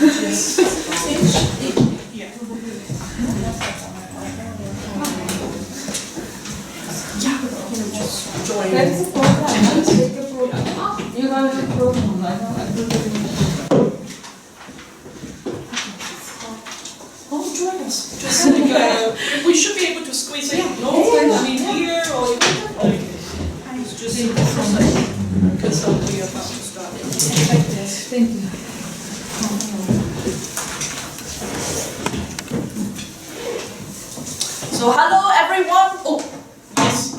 Join. You guys are program. Oh, join us. Just like, we should be able to squeeze in. No, I mean here or it's just because we are about to start. Like this. Thank you. So hello everyone. Oh, yes.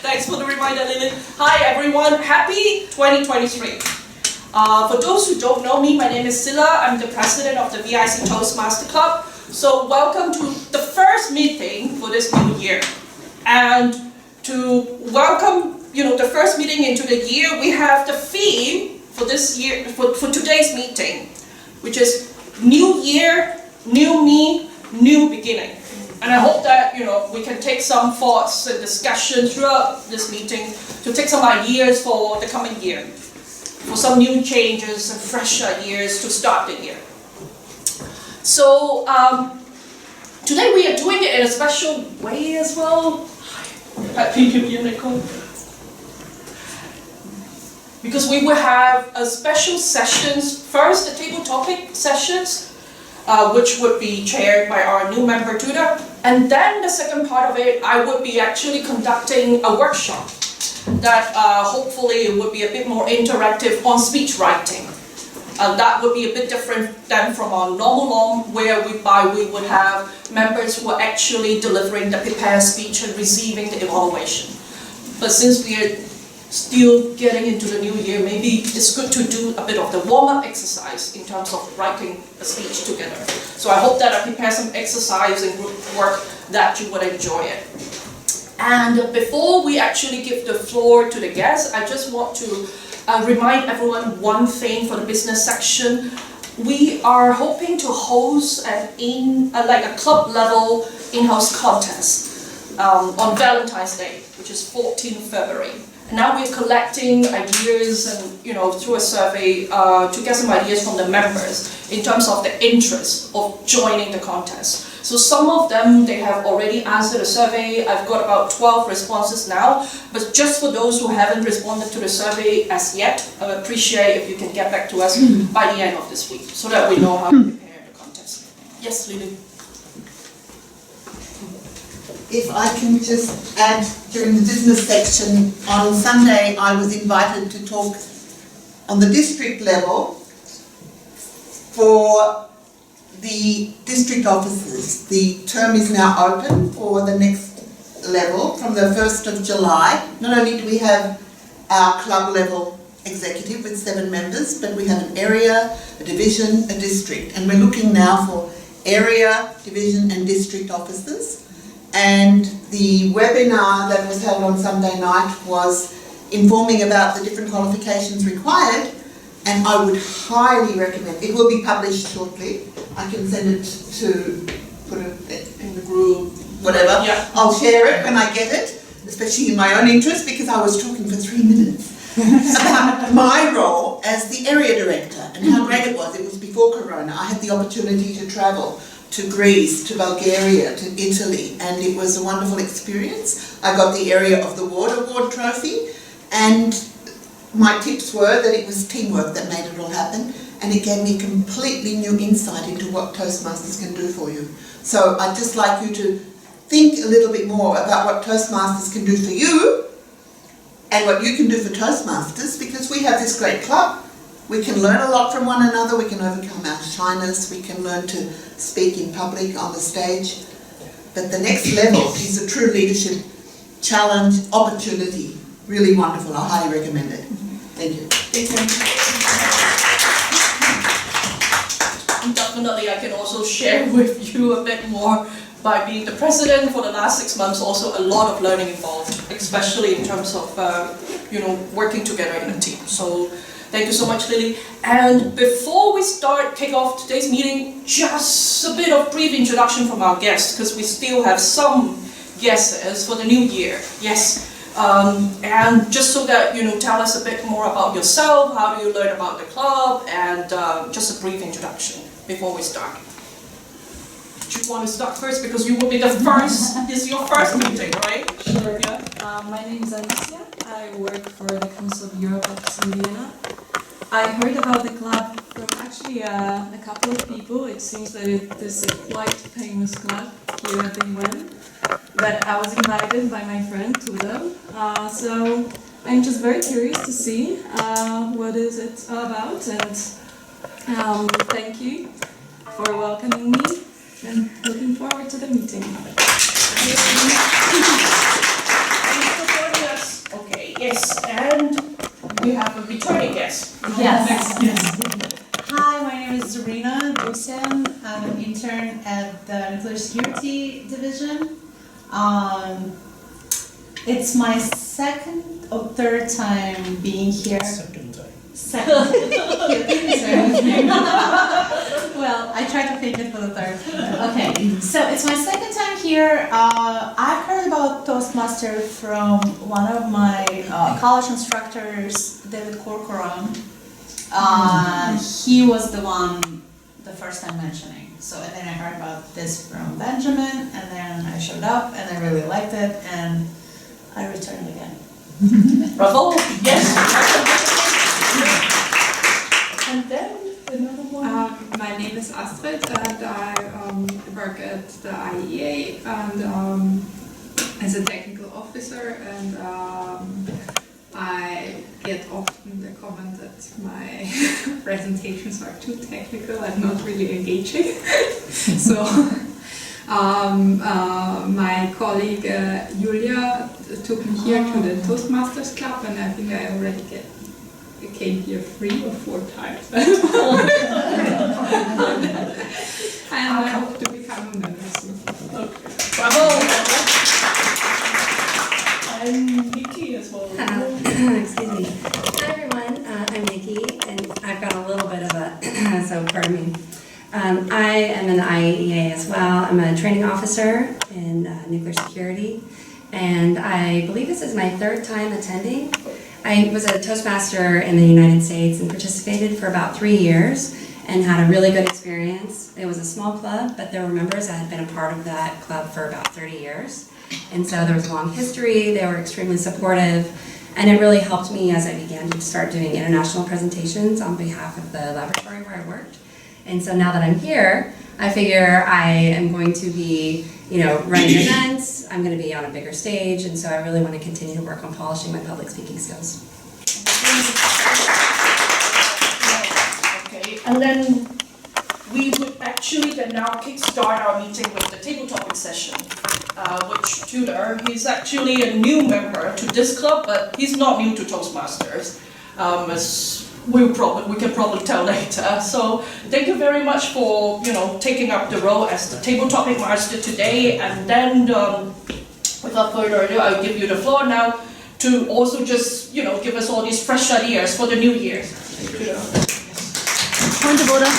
Thanks for the reminder, Lily. Hi everyone. Happy 2023. For those who don't know me, my name is Silla. I'm the president of the VIC Toastmaster Club. So welcome to the first meeting for this new year. And to welcome, the first meeting into the year, we have the theme for this year, for today's meeting, which is New Year, New Me, New Beginning. And I hope that, we can take some thoughts and discussion throughout this meeting to take some ideas for the coming year, for some new changes and fresh ideas to start the year. So today we are doing it in a special way as well. Happy New Year, Nicole. Because we will have a special sessions, first the table topic sessions, which would be chaired by our new member tutor. And then the second part of it, I would be actually conducting a workshop that hopefully would be a bit more interactive on speech writing. That would be a bit different than from our normal norm, whereby we would have members who are actually delivering the prepared speech and receiving the evaluation. But since we are still getting into the new year, maybe it's good to do a bit of the warm-up exercise in terms of writing a speech together. So I hope that I prepare some exercise and group work that you would enjoy it. And before we actually give the floor to the guests, I just want to remind everyone one thing for the business section. We are hoping to host a club level in-house contest on Valentine's Day, which is 14th February. And now we're collecting ideas and, through a survey to get some ideas from the members in terms of the interest of joining the contest. So some of them, they have already answered the survey. I've got about 12 responses now, but just for those who haven't responded to the survey as yet, I would appreciate if you can get back to us by the end of this week, so that we know how to prepare the contest. Yes, Lily. If I can just add, during the business section, on Sunday I was invited to talk on the district level for the district officers. The term is now open for the next level from the 1st of July. Not only do we have our club level executive with 7 members, but we have an area, a division, a district. And we're looking now for area, division and district officers. And the webinar that was held on Sunday night was informing about the different qualifications required, and I would highly recommend, it will be published shortly, I can send it to, put it in the group, whatever, Yeah. I'll share it when I get it, especially in my own interest, because I was talking for 3 minutes about my role as the area director and how great it was. It was before Corona. I had the opportunity to travel to Greece, to Bulgaria, to Italy, and it was a wonderful experience. I got the Area of the Ward Award trophy, and my tips were that it was teamwork that made it all happen, and it gave me completely new insight into what Toastmasters can do for you. So I'd just like you to think a little bit more about what Toastmasters can do for you and what you can do for Toastmasters, because we have this great club. We can learn a lot from one another, we can overcome our shyness, we can learn to speak in public, on the stage. But the next level is a true leadership challenge, opportunity. Really wonderful, I highly recommend it. Thank you. Definitely, I can also share with you a bit more. By being the president for the last 6 months, also a lot of learning involved, especially in terms of working together in a team. So thank you so much, Lily. And before we kick off today's meeting, just a bit of brief introduction from our guests, because we still have some guesses for the new year. Yes, And just so that, tell us a bit more about yourself, how do you learn about the club, and just a brief introduction before we start. Do you want to start first because you will be the first, this is your first meeting, right? Sure. Yeah. My name is Alicia. I work for the Council of Europe office in Vienna. I heard about the club from actually a couple of people. It seems that it is a quite famous club here at the UN. But I was invited by my friend to them. So I'm just very curious to see what is it all about. And thank you for welcoming me. And looking forward to the meeting. Thank you for joining us. Okay, yes, and we have a returning guest. Yes. Yes. Hi, my name is Zarina Busen. I'm an intern at the Nuclear Security Division. It's my second or third time being here. Second. Well, I tried to think it for the third. Okay, so it's my second time here. I've heard about Toastmaster from one of my college instructors, David Corcoran. He was the one the first time mentioning. So, and then I heard about this from Benjamin, and then I showed up, and I really liked it, and I returned again. Bravo! Yes! And then another one. My name is Astrid and I work at the IEA and as a technical officer, and I get often the comment that my presentations are too technical and not really engaging. So my colleague Julia took me here to the Toastmasters Club, and I think I already came here 3 or 4 times. And I hope to become a member soon. Okay. Bravo! And Nikki as well. Excuse me. Hi everyone, I'm Nikki, and I've got a little bit of a, so pardon me. I am in the IAEA as well. I'm a training officer in nuclear security, and I believe this is my 3rd time attending. I was a Toastmaster in the United States and participated for about 3 years and had a really good experience. It was a small club, but there were members that had been a part of that club for about 30 years. And so there was a long history, they were extremely supportive, and it really helped me as I began to start doing international presentations on behalf of the laboratory where I worked. And so now that I'm here, I figure I am going to be, running events, I'm going to be on a bigger stage, and so I really want to continue to work on polishing my public speaking skills. Okay, and then we would actually then now kickstart our meeting with the table topic session, which Tudor, he's actually a new member to this club, but he's not new to Toastmasters, as we can probably tell later. So thank you very much for taking up the role as the table topic master today. And then without further ado, I'll give you the floor now to also just give us all these fresh ideas for the new year. Point of order.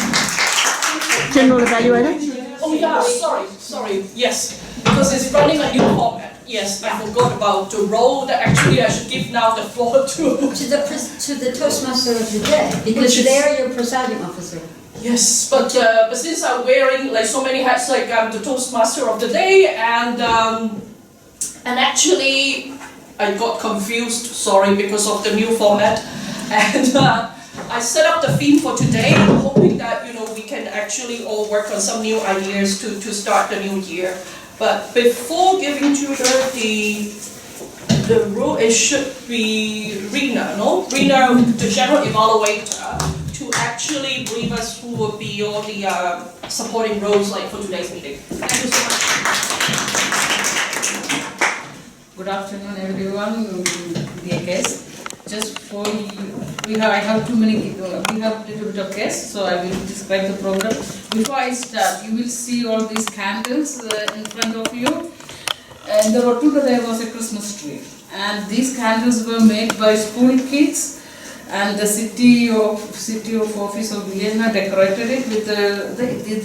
General evaluator. Oh yeah, sorry. Yes, because it's running a new format. Yes, I forgot about the role that actually I should give now the floor to. To the Toastmaster of the day, because they're your presiding officer. Yes, but since I'm wearing like so many hats, like I'm the Toastmaster of the day, and actually I got confused. Sorry, because of the new format, and I set up the theme for today, hoping that we can actually all work on some new ideas to start the new year. But before giving Tudor the role, it should be Rina, no? Rina, the general evaluator, to actually brief us who would be all the supporting roles like for today's meeting. Thank you so much. Good afternoon, everyone, dear guests. Just for you, I have too many people. We have a little bit of guests, so I will describe the program. Before I start, you will see all these candles in front of you. And there was a Christmas tree. And these candles were made by school kids. And the city of office of Vienna decorated it with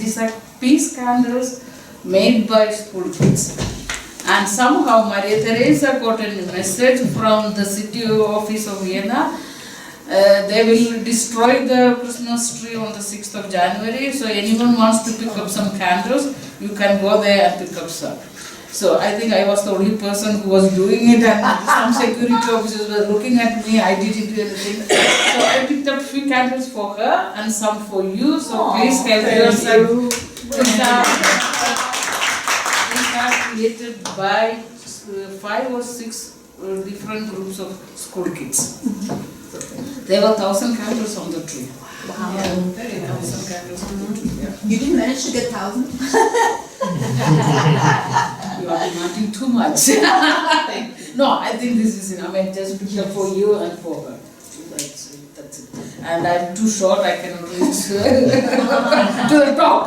these are peace candles made by school kids. And somehow Maria Teresa got a message from the city office of Vienna. They will destroy the Christmas tree on the 6th of January. So anyone wants to pick up some candles, you can go there and pick up some. So I think I was the only person who was doing it, and some security officers were looking at me. I didn't do anything. So I picked up few candles for her and some for you. So please help yourself. These are created by 5 or 6 different groups of school kids. There were 1,000 candles on the tree. Wow. Yeah, 1,000 candles on the tree. Yeah. You didn't manage to get 1,000? You are demanding too much. No, I think this is enough. I mean, just picture for you and for her. That's it. And I'm too short, I cannot reach to the top.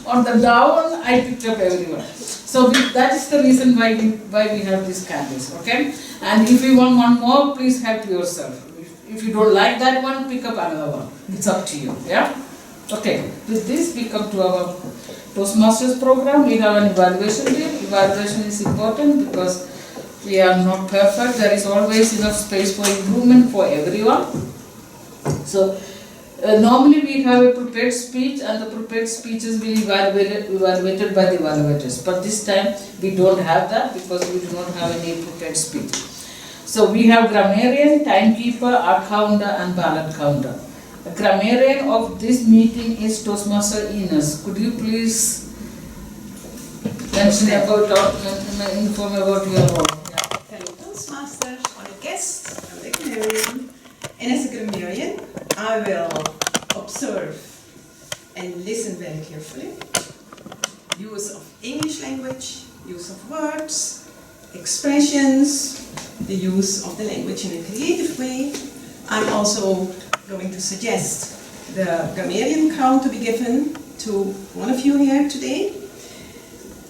On the down, I picked up everyone. So that is the reason why we have these candles, okay? And if you want one more, please help yourself. If you don't like that one, pick up another one. It's up to you, yeah? Okay, with this we come to our Toastmasters program. We have an evaluation day. Evaluation is important because we are not perfect. There is always enough space for improvement for everyone. So normally we have a prepared speech, and the prepared speeches will be evaluated by the evaluators. But this time we don't have that because we do not have any prepared speech. So we have grammarian, timekeeper, art counter and ballot counter. The grammarian of this meeting is Toastmaster Ines. Could you please mention inform about your role? Fellow Toastmasters, our guests, I'm the grammarian. And as a grammarian, I will observe and listen very carefully. Use of English language, use of words, expressions, the use of the language in a creative way. I'm also going to suggest the grammarian crown to be given to one of you here today.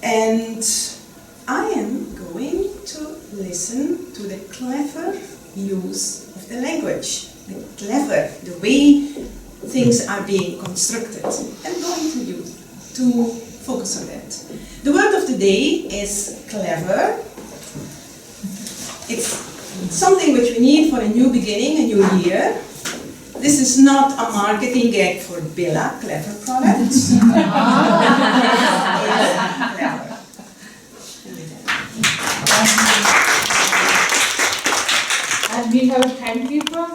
And I am going to listen to the clever use of the language, the way things are being constructed. I'm going to focus on that. The word of the day is clever. It's something which we need for a new beginning, a new year. This is not a marketing gag for Billa, clever products. Clever. And we have a timekeeper,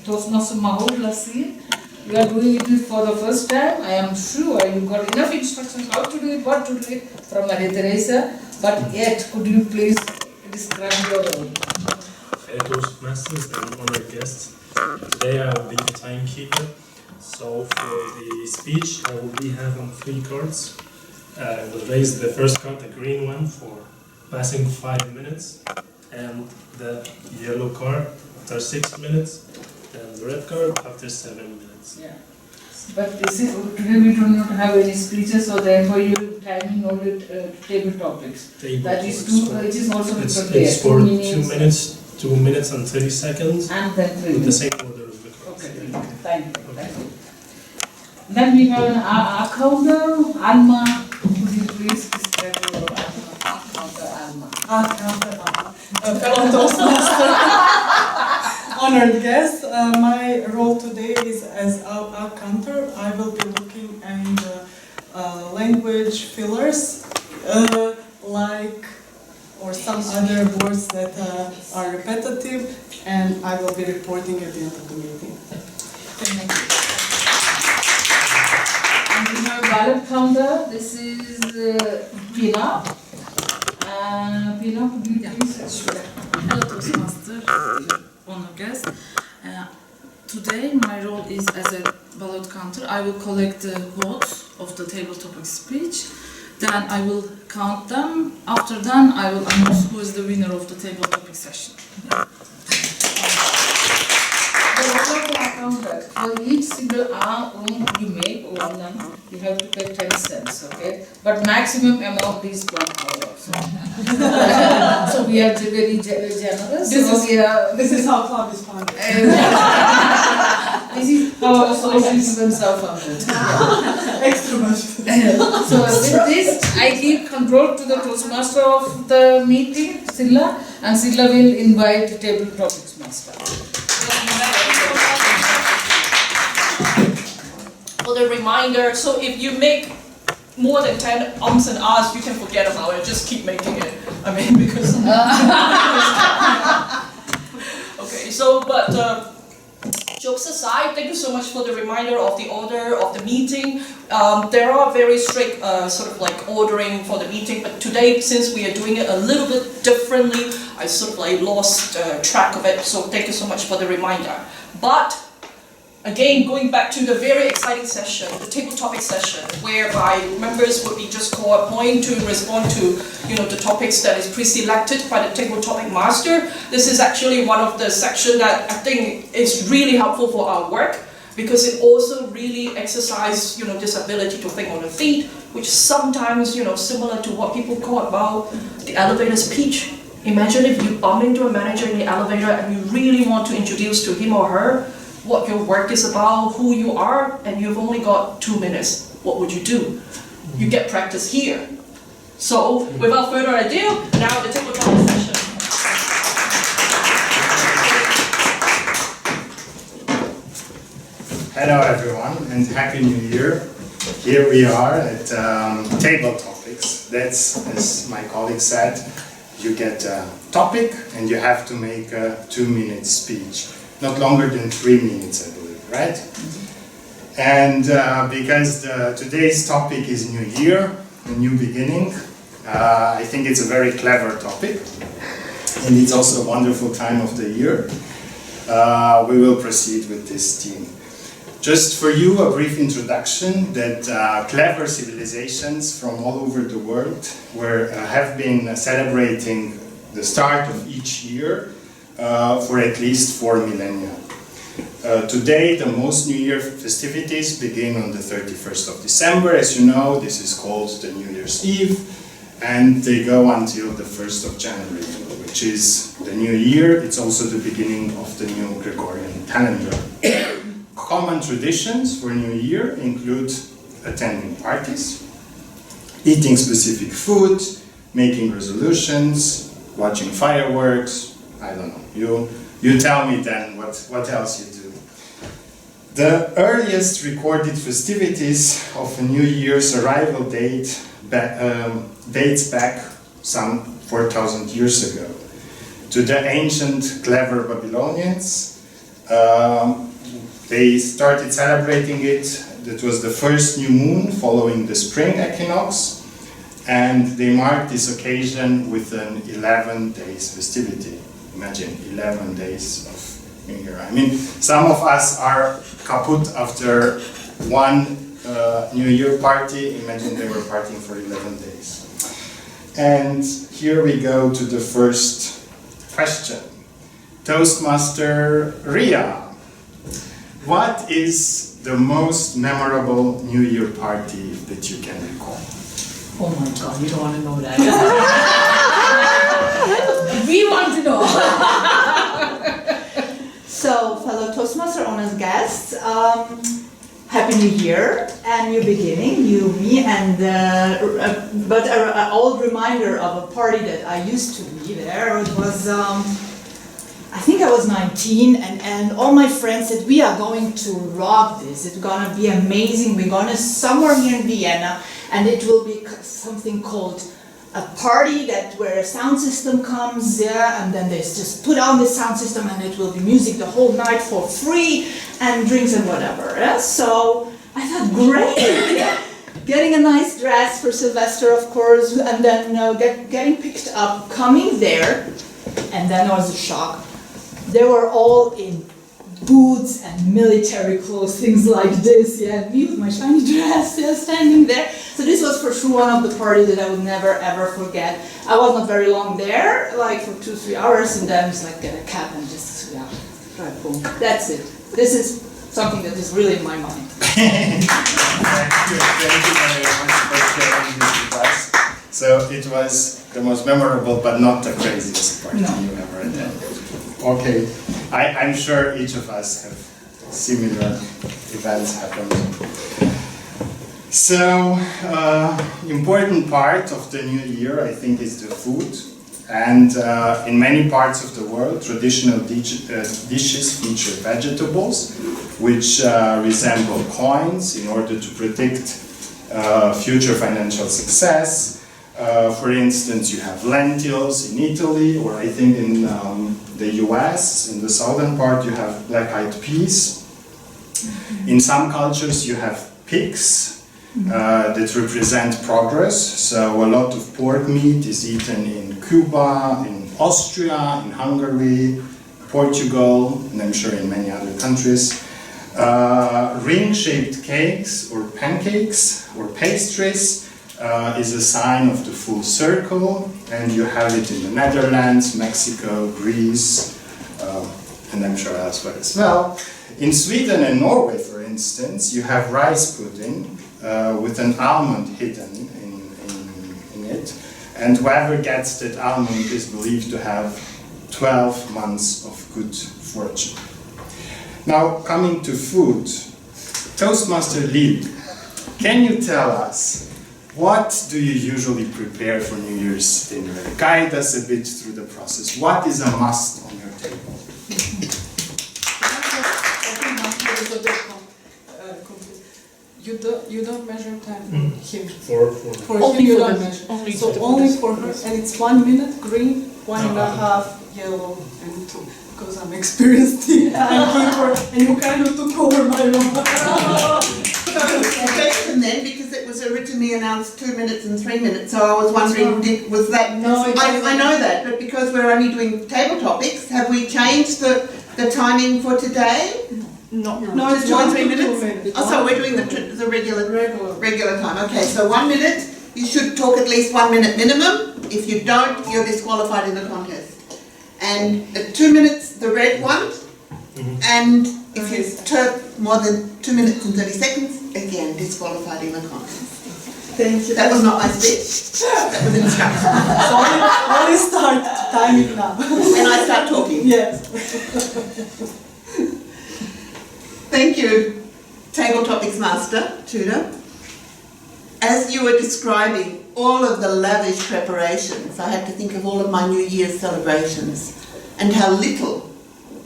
Toastmaster Mahul Lasir. We are doing it for the first time. I am sure you got enough instructions how to do it, what to do it from Maria Teresa. But yet, could you please describe your role? Toastmasters and honored guests. Today I will be the timekeeper. So for the speech, I will be having 3 cards. I will raise the first card, the green one, for passing 5 minutes, and the yellow card after 6 minutes, and the red card after 7 minutes. Yeah. But today we do not have any speeches, so therefore you are timing all the table topics. That is it is also prepared. It's for 2 minutes, 2 minutes and 30 seconds, and then 3 minutes. The same order of the cards. Okay, thank you. Then we have an counter, Alma. Could you please describe your counter, Alma? Fellow Toastmaster, honored guests, my role today is as a counter. I will be looking at language fillers, or some other words that are repetitive, and I will be reporting at the end of the meeting. Thank you. And we have a ballot counter. This is Pina. Pina, could you please? Sure. Hello, Toastmaster, honored guest. Today, my role is as a ballot counter. I will collect the votes of the table topic speech. Then I will count them. After that, I will announce who is the winner of the table topic session. For each single room you make, you have to pay 10 cents, okay? But maximum amount is 1 hour. So we are very generous. This is how club is funded. This is how social events are funded. Extra much. So with this, I give control to the Toastmaster of the meeting, Silla, and Silla will invite table topics master. For the reminder, so if you make more than 10 ums and ahs, you can forget about it, just keep making it. I mean, because... Okay, so, but jokes aside, thank you so much for the reminder of the order of the meeting. There are very strict sort of like ordering for the meeting, but today, since we are doing it a little bit differently, I sort of like lost track of it, so thank you so much for the reminder. But again, going back to the very exciting session, the table topic session, whereby members would be just called upon to respond to, the topics that is pre-selected by the table topic master. This is actually one of the sections that I think is really helpful for our work, because it also really exercises, this ability to think on the feet, which sometimes, similar to what people call about the elevator speech. Imagine if you bump into a manager in the elevator and you really want to introduce to him or her what your work is about, who you are, and you've only got 2 minutes. What would you do? You get practice here. So, without further ado, now the table topic session. Hello everyone, and Happy New Year. Here we are at Table Topics. That's, as my colleague said, you get a topic and you have to make a 2-minute speech. Not longer than 3 minutes, I believe, right? And because today's topic is New Year, a new beginning, I think it's a very clever topic, and it's also a wonderful time of the year. We will proceed with this theme. Just for you, a brief introduction that clever civilizations from all over the world have been celebrating the start of each year for at least 4 millennia. Today, the most New Year festivities begin on the 31st of December. As you know, this is called the New Year's Eve, and they go until the 1st of January, which is the New Year. It's also the beginning of the new Gregorian calendar. Common traditions for New Year include attending parties, eating specific food, making resolutions, watching fireworks. I don't know, you tell me then what else you do. The earliest recorded festivities of a New Year's arrival date dates back some 4,000 years ago to the ancient clever Babylonians. They started celebrating it. That was the first new moon following the spring equinox, and they marked this occasion with an 11 days festivity. Imagine 11 days of New Year. I mean, some of us are kaput after one New Year party. Imagine they were partying for 11 days. And here we go to the first question. Toastmaster Ria, what is the most memorable New Year party that you can recall? Oh my God, you don't want to know that. We want to know. So, fellow Toastmaster owners, guests, Happy New Year and new beginning, you, me, and but an old reminder of a party that I used to be there. It was, I think I was 19, and all my friends said, we are going to rock this. It's gonna be amazing. We're gonna somewhere here in Vienna, and it will be something called a party where a sound system comes, and then they just put on the sound system, and it will be music the whole night for free, and drinks and whatever. So I thought, great, getting a nice dress for Sylvester, of course, and then getting picked up, coming there, and then I was a shock. They were all in boots and military clothes, things like this, and me with my shiny dress, standing there. So this was for sure one of the parties that I would never ever forget. I was not very long there, like for 2-3 hours, and then it's like get a cab and just, right, boom. That's it. This is something that is really in my mind. Thank you very much for sharing this with us. So it was the most memorable, but not the craziest party you ever attended. Okay, I'm sure each of us have similar events happened. So, important part of the new year, I think, is the food. And in many parts of the world, traditional dishes feature vegetables, which resemble coins in order to predict future financial success. For instance, you have lentils in Italy, or I think in the US, in the southern part, you have black-eyed peas. In some cultures, you have pigs that represent progress. So a lot of pork meat is eaten in Cuba, in Austria, in Hungary, Portugal, and I'm sure in many other countries. Ring-shaped cakes or pancakes or pastries is a sign of the full circle, and you have it in the Netherlands, Mexico, Greece, and I'm sure elsewhere as well. In Sweden and Norway, for instance, you have rice pudding with an almond hidden in it, and whoever gets that almond is believed to have 12 months of good fortune. Now, coming to food, Toastmaster Lil, can you tell us, what do you usually prepare for New Year's dinner? Guide us a bit through the process. What is a must on your table? You don't measure time for him. For Only him you for don't the- measure. only So for the only photos. for her, and it's 1 minute green, 1.5 yellow, and 2. Because I'm experienced in timekeeper, and you kind of took over my role. Question then, because it was originally announced 2 minutes and 3 minutes, so I was wondering, was that? No, it I know that, but because we're only doing table topics, have we changed the timing for today? No. No, Just it's 2 or 1 3 to 2 minutes? minutes. Oh, so we're doing the regular time. Okay, so 1 minute, you should talk at least 1 minute minimum. If you don't, you're disqualified in the contest. And at 2 minutes, the red one. And if you talk more than 2 minutes and 30 seconds, again, disqualified in the contest. Thank you. That was not my speech. That was instruction. So only start timing now. When I start talking. Yes. Thank you, Table Topics Master, Tudor. As you were describing all of the lavish preparations, I had to think of all of my New Year's celebrations and how little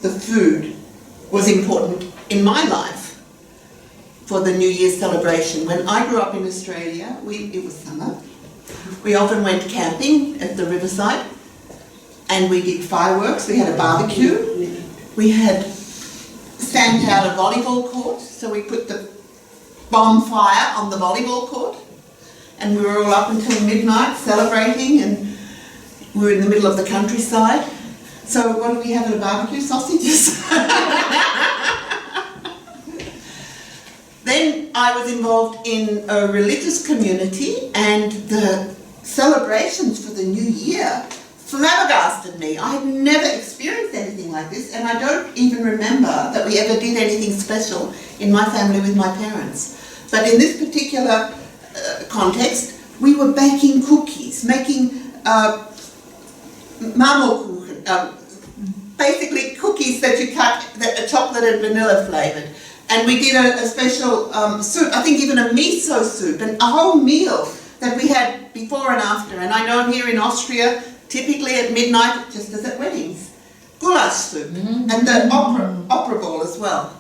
the food was important in my life for the New Year's celebration. When I grew up in Australia, it was summer. We often went camping at the riverside and we did fireworks. We had a barbecue. We had stamped out a volleyball court, so we put the bonfire on the volleyball court, and we were all up until midnight celebrating, and we were in the middle of the countryside. So what do we have at a barbecue? Sausages. Then I was involved in a religious community, and the celebrations for the new year flabbergasted me. I had never experienced anything like this, and I don't even remember that we ever did anything special in my family with my parents. But in this particular context, we were baking cookies, making marmorkuchen, basically cookies that you cut that are chocolate and vanilla flavoured. And we did a special soup, I think even a miso soup, and a whole meal that we had before and after. And I know here in Austria, typically at midnight, just as at weddings, goulash soup, and the opera ball as well.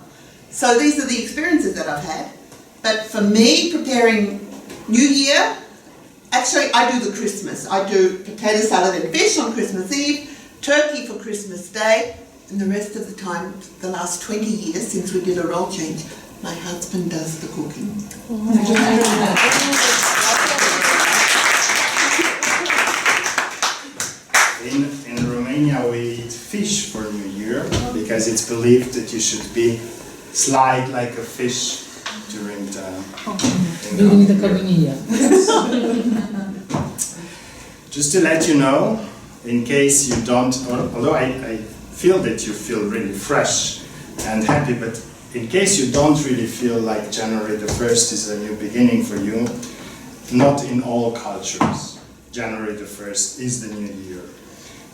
So these are the experiences that I've had. But for me, preparing New Year, actually I do the Christmas. I do potato salad and fish on Christmas Eve, turkey for Christmas Day, and the rest of the time, the last 20 years since we did a role change, my husband does the cooking. In Romania, we eat fish for New Year because it's believed that you should slide like a fish during the communion. Just to let you know, in case you don't, although I feel that you feel really fresh and happy, but in case you don't really feel like January the 1st is a new beginning for you, not in all cultures, January the 1st is the new year.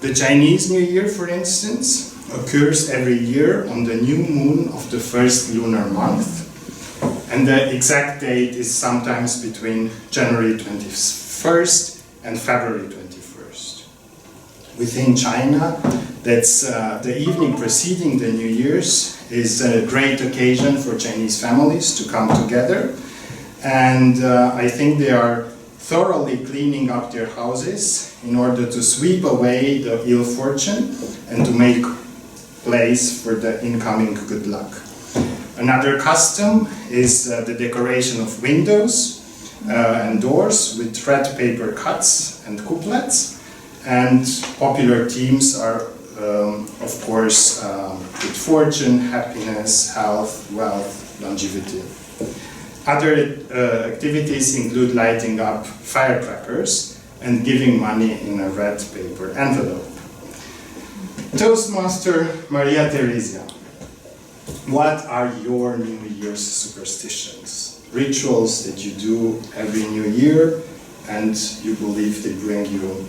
The Chinese New Year, for instance, occurs every year on the new moon of the first lunar month. And the exact date is sometimes between January 21st and February 21st. Within China, that's the evening preceding the New Year's is a great occasion for Chinese families to come together. And I think they are thoroughly cleaning up their houses in order to sweep away the ill fortune and to make place for the incoming good luck. Another custom is the decoration of windows and doors with red paper cuts and couplets, and popular themes are of course good fortune, happiness, health, wealth, longevity. Other activities include lighting up firecrackers and giving money in a red paper envelope. Toastmaster Maria Theresia, what are your New Year's superstitions? Rituals that you do every New Year and you believe they bring you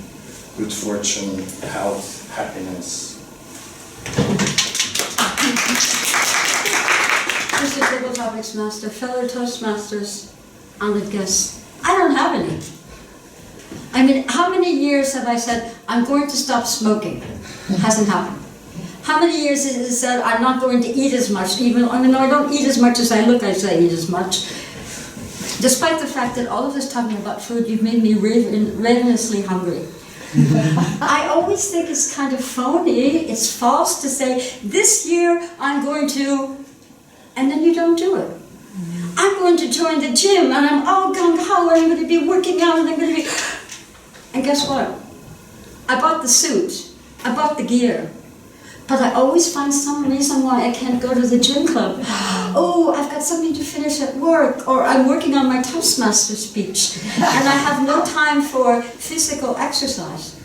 good fortune, health, happiness? Mr. Table Topics Master, fellow Toastmasters, honored guests, I don't have any. I mean, how many years have I said, I'm going to stop smoking? Hasn't happened. How many years has it said, I'm not going to eat as much, even, I mean, I don't eat as much as I look, I say I eat as much. Despite the fact that all of this talking about food, you've made me ravenously hungry. I always think it's kind of phony, it's false to say, this year I'm going to, and then you don't do it. I'm going to join the gym and I'm all gung-ho and I'm going to be working out and I'm going to be... And guess what? I bought the suit, I bought the gear, but I always find some reason why I can't go to the gym club. Oh, I've got something to finish at work, or I'm working on my Toastmaster speech and I have no time for physical exercise.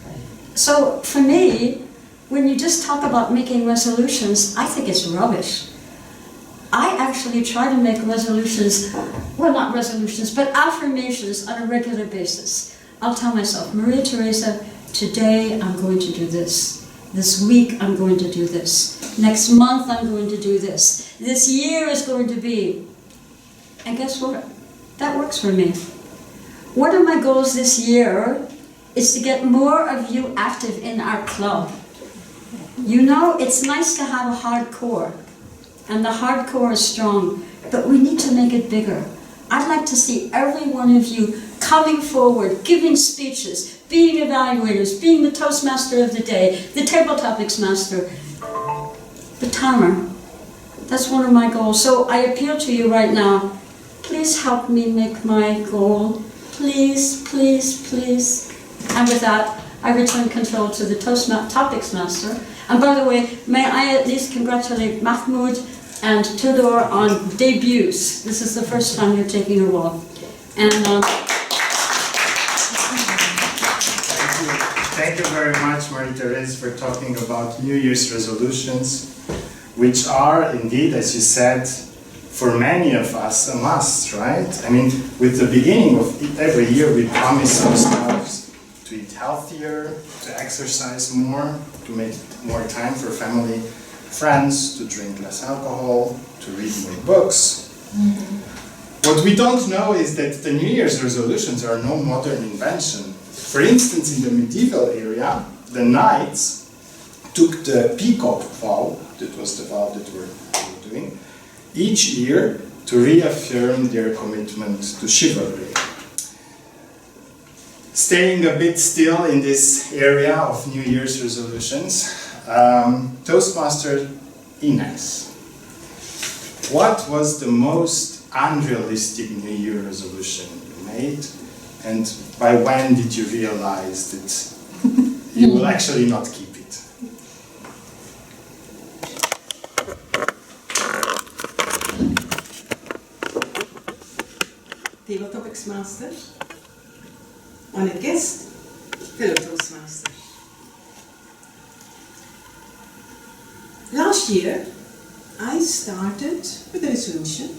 So for me, when you just talk about making resolutions, I think it's rubbish. I actually try to make resolutions, well, not resolutions, but affirmations on a regular basis. I'll tell myself, Maria Teresa, today I'm going to do this. This week I'm going to do this. Next month I'm going to do this. This year is going to be. And guess what? That works for me. One of my goals this year is to get more of you active in our club. You know, it's nice to have a hardcore. And the hardcore is strong, but we need to make it bigger. I'd like to see every one of you coming forward, giving speeches, being evaluators, being the Toastmaster of the day, the Table Topics Master, the timer. That's one of my goals. So I appeal to you right now, please help me make my goal. Please, please, please. And with that, I return control to the Topics Master. And by the way, may I at least congratulate Mahmoud and Tudor on debuts. This is the first time you're taking a role. And Thank you very much, Marie-Thérèse, for talking about New Year's resolutions, which are indeed, as you said, for many of us a must, right? I mean, with the beginning of every year, we promise ourselves to eat healthier, to exercise more, to make more time for family, friends, to drink less alcohol, to read more books. What we don't know is that the New Year's resolutions are no modern invention. For instance, in the medieval era, the knights took the peacock vow, that was the vow that we're doing, each year to reaffirm their commitment to chivalry. Staying a bit still in this area of New Year's resolutions, Toastmaster Ines, what was the most unrealistic New Year resolution you made, and by when did you realize that you will actually not keep it? Table Topics Master, honored guest, fellow Toastmaster. Last year, I started with a resolution,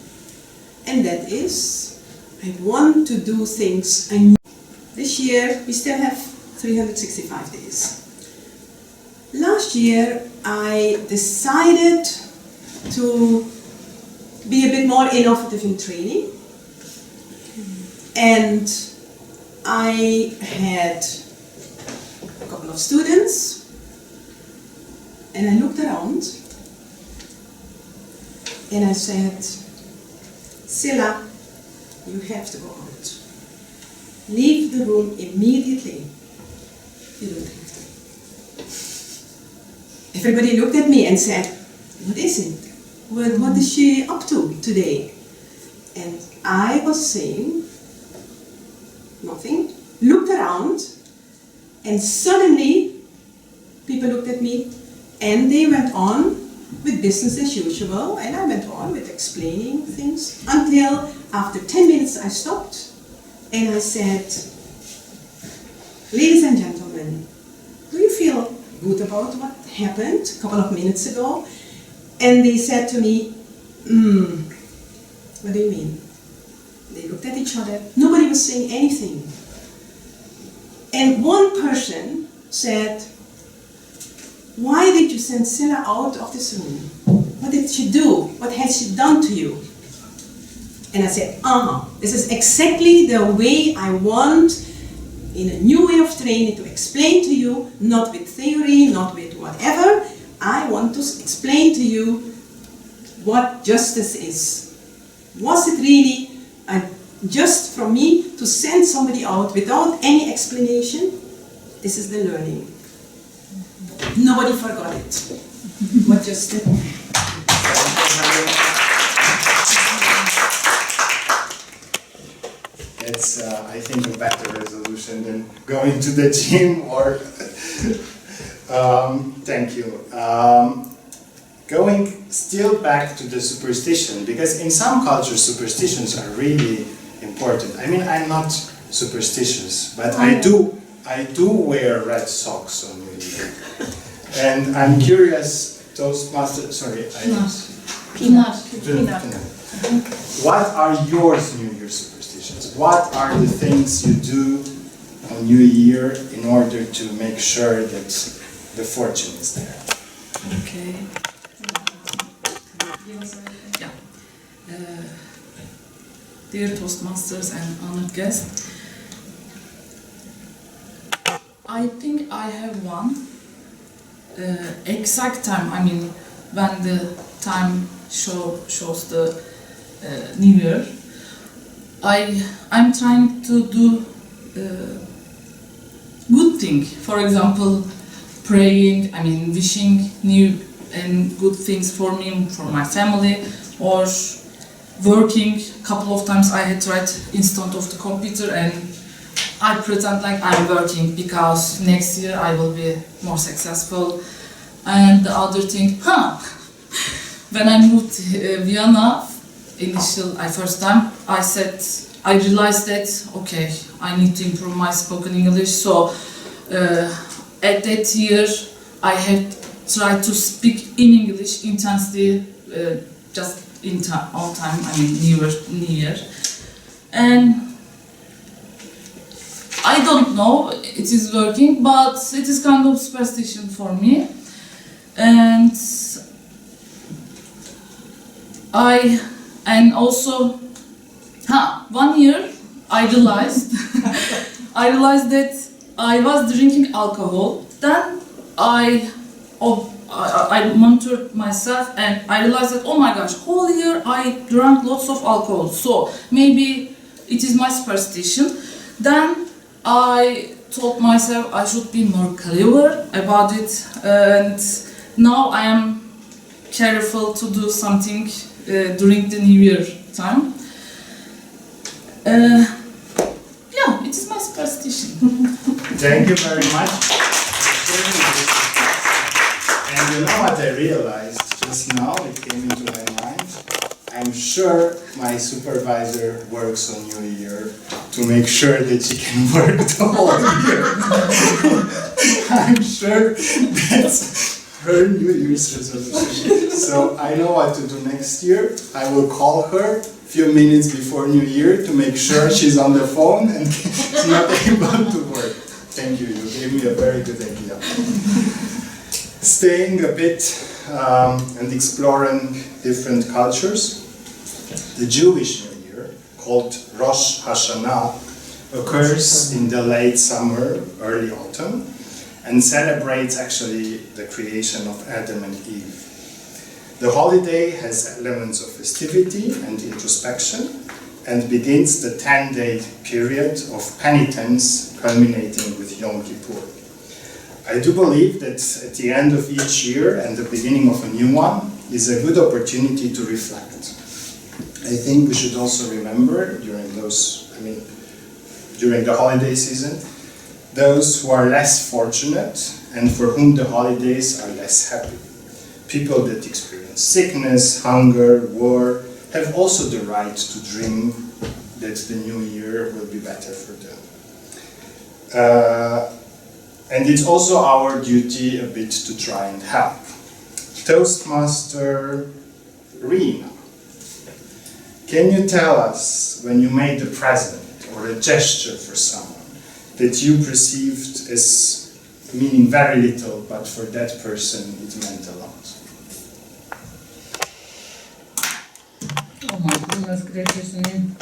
and that is, I want to do things I knew. This year, we still have 365 days. last year I decided to be a bit more innovative in training, and I had a couple of students, and I looked around and I said, Silla, you have to go out. Leave the room immediately. You don't have to. Everybody looked at me and said, what is it? What is she up to today? And I was saying nothing, looked around, and suddenly people looked at me and they went on with business as usual, and I went on with explaining things until after 10 minutes I stopped and I said, ladies and gentlemen, do you feel good about what happened a couple of minutes ago? And they said to me, what do you mean? They looked at each other, nobody was saying anything. And one person said, why did you send Silla out of this room? What did she do? What has she done to you? And I said, this is exactly the way I want, in a new way of training, to explain to you, not with theory, not with whatever. I want to explain to you what justice is. Was it really just for me to send somebody out without any explanation? This is the learning. Nobody forgot it. What just did. It's, I think, a better resolution than going to the gym or... thank you. Going still back to the superstition, because in some cultures superstitions are really important. I mean, I'm not superstitious, but I do wear red socks on New Year. And I'm curious, Toastmaster, sorry, Peanut. What are your New Year superstitions? What are the things you do on New Year in order to make sure that the fortune is there? Okay. Yeah. Dear Toastmasters and honored guests, I think I have one exact time. I mean, when the time shows the New Year, I'm trying to do good thing. For example, praying. I mean, wishing new and good things for me, for my family, or working. A couple of times I had tried in front of the computer and I pretend like I'm working because next year I will be more successful. And the other thing, when I moved to Vienna, first time, I realized that, okay, I need to improve my spoken English. So at that year, I had tried to speak in English intensely, just on time, I mean New Year. And I don't know it is working, but it is kind of superstition for me. And also, 1 year I realized that I was drinking alcohol. Then I monitored myself and I realized that, oh my gosh, whole year I drank lots of alcohol. So maybe it is my superstition. Then I told myself I should be more clever about it, and now I am careful to do something during the New Year time. Yeah, it is my superstition. Thank you very much. And you know what I realized just now, it came into my mind? I'm sure my supervisor works on New Year to make sure that she can work the whole year. I'm sure that's her New Year's resolution. So I know what to do next year. I will call her a few minutes before New Year to make sure she's on the phone and she's not able to work. Thank you, you gave me a very good idea. staying a bit and exploring different cultures. The Jewish New Year, called Rosh Hashanah, occurs in the late summer, early autumn, and celebrates actually the creation of Adam and Eve. The holiday has elements of festivity and introspection and begins the 10-day period of penitence culminating with Yom Kippur. I do believe that at the end of each year and the beginning of a new one is a good opportunity to reflect. I think we should also remember during the holiday season, those who are less fortunate and for whom the holidays are less happy. People that experience sickness, hunger, war, have also the right to dream that the new year will be better for them. And it's also our duty a bit to try and help. Toastmaster Rina, can you tell us when you made a present or a gesture for someone that you perceived as meaning very little, but for that person it meant a lot? Oh my goodness gracious name.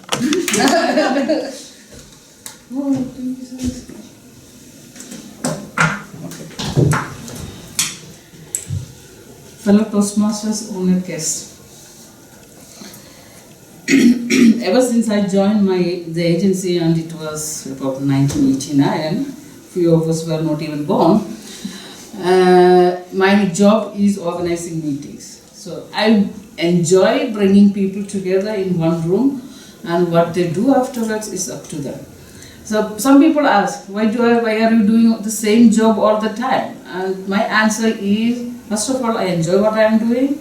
Oh, Jesus. Okay. Fellow Toastmasters, honored guests. Ever since I joined the agency, and it was about 1989, few of us were not even born, my job is organizing meetings. So I enjoy bringing people together in one room, and what they do afterwards is up to them. So some people ask, why are you doing the same job all the time? And my answer is, first of all, I enjoy what I am doing.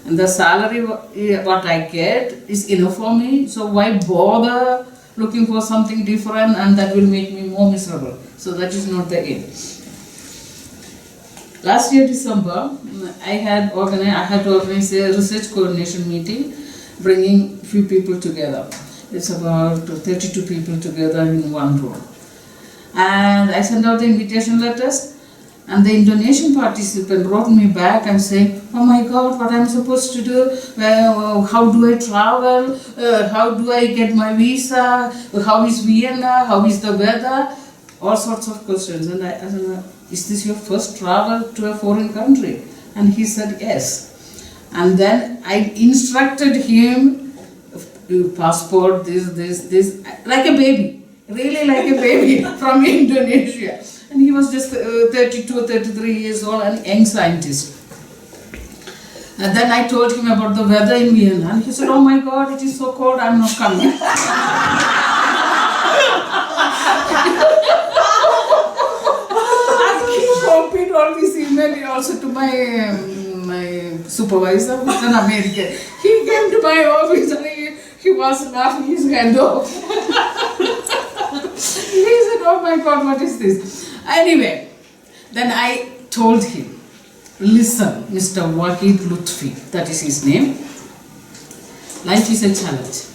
And the salary what I get is enough for me, so why bother looking for something different and that will make me more miserable? So that is not the aim. Last year December, I had to organize a research coordination meeting, bringing few people together. It's about 32 people together in one room. And I sent out the invitation letters. And the Indonesian participant wrote me back and saying, oh my God, what am I supposed to do? How do I travel? How do I get my visa? How is Vienna? How is the weather? All sorts of questions. And I said, is this your first travel to a foreign country? And he said, yes. And then I instructed him, passport, this, like a baby. Really like a baby from Indonesia. And he was just 32 or 33 years old, and young scientist. And then I told him about the weather in Vienna, and he said, oh my God, it is so cold, I'm not coming. I copied all this email also to my supervisor, who is an American. He came to my office and he was laughing his hand off. He said, oh my God, what is this? Anyway, then I told him, listen, Mr. Wahid Lutfi, that is his name, life is a challenge.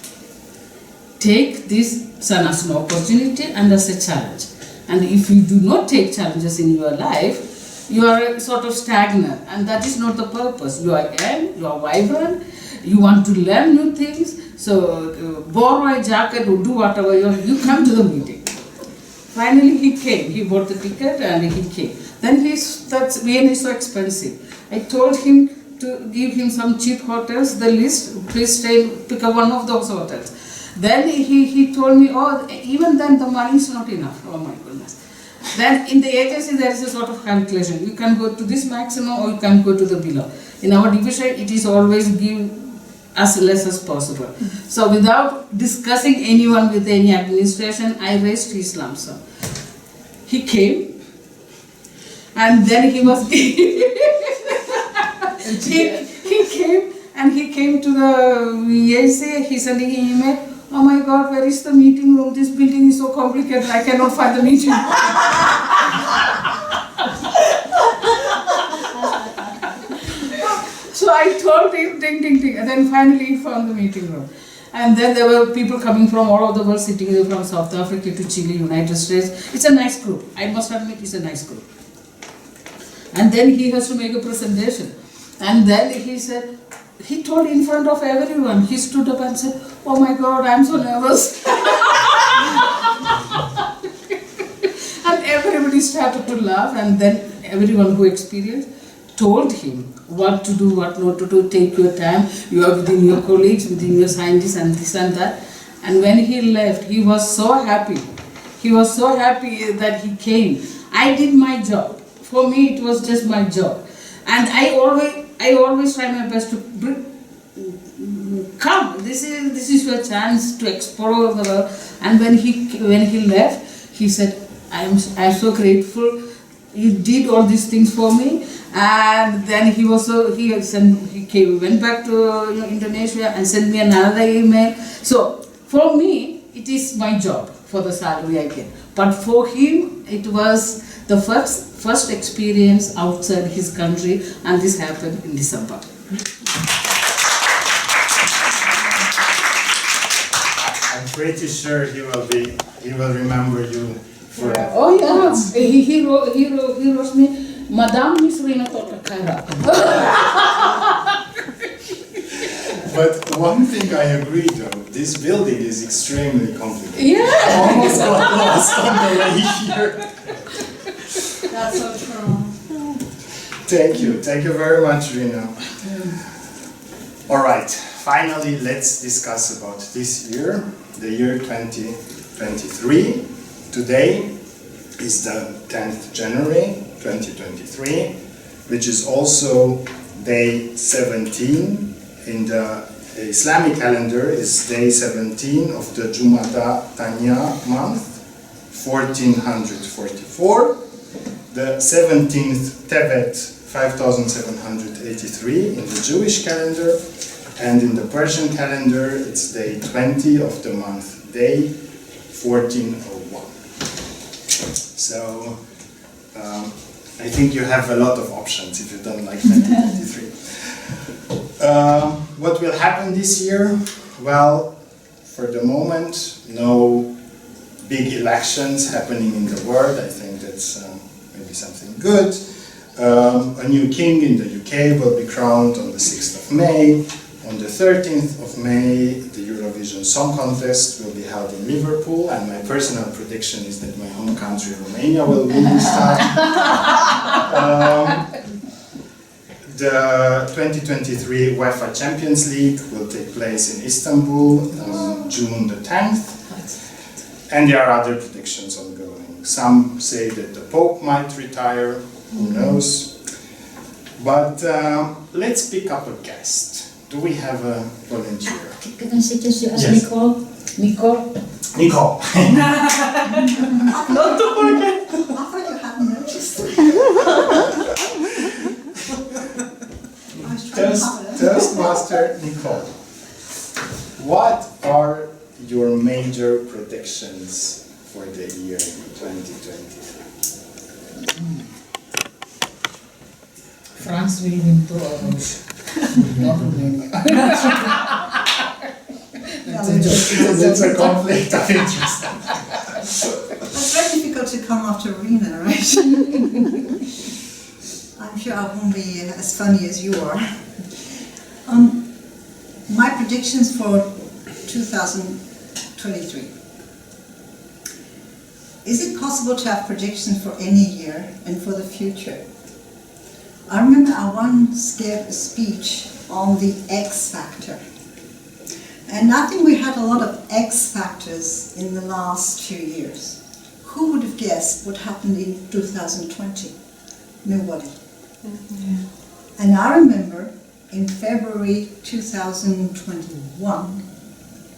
Take this as an opportunity and as a challenge. And if you do not take challenges in your life, you are sort of stagnant, and that is not the purpose. You are young, you are vibrant, you want to learn new things, so borrow a jacket or do whatever you come to the meeting. Finally he came, he bought the ticket and he came. Then Vienna is so expensive. I told him to give him some cheap hotels, the list, please pick up one of those hotels. Then he told me, oh, even then the money is not enough. Oh my goodness. Then in the agency there is a sort of calculation. You can go to this maximum or you can go to the below. In our division it is always give as less as possible. So without discussing anyone with any administration, I raised his lump sum. He came, and then he was he came and he came to the VIC. He sent an email, oh my God, where is the meeting room? This building is so complicated, I cannot find the meeting room. So I told him, ding, ding, ding, and then finally he found the meeting room. And then there were people coming from all over the world, sitting there from South Africa to Chile, United States. It's a nice group. I must admit, it's a nice group. and then he has to make a presentation. And then he said, he told in front of everyone, he stood up and said, "Oh my God, I'm so nervous." And everybody started to laugh, and then everyone who experienced told him what to do, what not to do, take your time, you are within your colleagues, within your scientists and this and that. And when he left, he was so happy. He was so happy that he came. I did my job. For me, it was just my job. And I always try my best to come. This is your chance to explore the world. And when he left, he said, I'm so grateful. You did all these things for me. And then he went back to Indonesia and sent me another email. So for me, it is my job for the salary I get. But for him, it was the first experience outside his country, and this happened in December. I'm pretty sure he will remember you forever. Oh yeah, he wrote me, Madame Miss Rina Totakara. But one thing I agree though, this building is extremely complicated. Yeah. I almost got lost on the way here. That's so true. Thank you very much, Rina. All right, finally let's discuss about this year, the year 2023. Today is the 10th January 2023, which is also day 17 in the Islamic calendar, is day 17 of the Jumada Thaniya month, 1444. The 17th Tevet, 5783 in the Jewish calendar, and in the Persian calendar it's day 20 of the month, day 1401. So I think you have a lot of options if you don't like 2023. What will happen this year? Well, for the moment, no big elections happening in the world. I think that's maybe something good. A new king in the UK will be crowned on the 6th of May. On the 13th of May, the Eurovision Song Contest will be held in Liverpool, and my personal prediction is that my home country, Romania, will win this time. The 2023 UEFA Champions League will take place in Istanbul on June the 10th. And there are other predictions ongoing. Some say that the Pope might retire, who knows. But let's pick up a guest. Do we have a volunteer? Can I suggest you ask Yes. Nicole? Nicole. Not to forget. I thought you hadn't noticed. Toastmaster Nicole. What are your major predictions for the year 2023? France will win to Orange. Not Romania. That's a conflict of interest. It's very difficult to come after Rina, right? I'm sure I won't be as funny as you are. My predictions for 2023. Is it possible to have predictions for any year and for the future? I remember I once gave a speech on the X factor. And I think we had a lot of X factors in the last few years. Who would have guessed what happened in 2020? Nobody. And I remember in February 2021,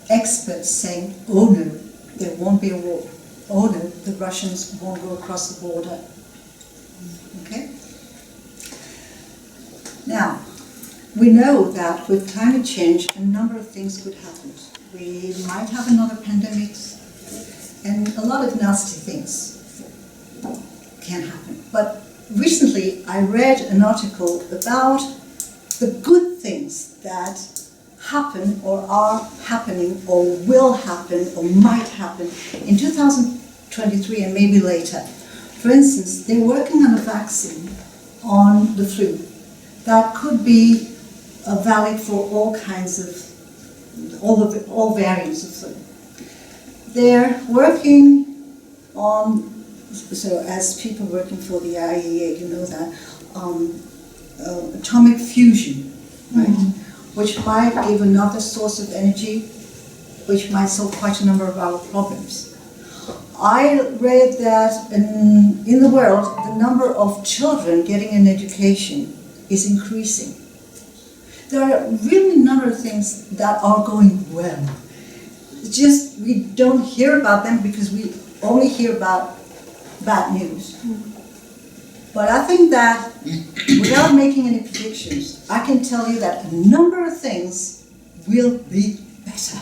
experts saying, oh no, there won't be a war. Oh no, the Russians won't go across the border. Okay? Now, we know that with climate change, a number of things could happen. We might have another pandemic, and a lot of nasty things can happen. But recently, I read an article about the good things that happen or are happening or will happen or might happen in 2023 and maybe later. For instance, they're working on a vaccine on the flu that could be valid for all kinds of, all variants of flu. They're working on, so as people working for the IAEA, you know that, atomic fusion, right? Which might give another source of energy, which might solve quite a number of our problems. I read that in the world, the number of children getting an education is increasing. There are really a number of things that are going well. It's just we don't hear about them because we only hear about bad news. But I think that without making any predictions, I can tell you that a number of things will be better.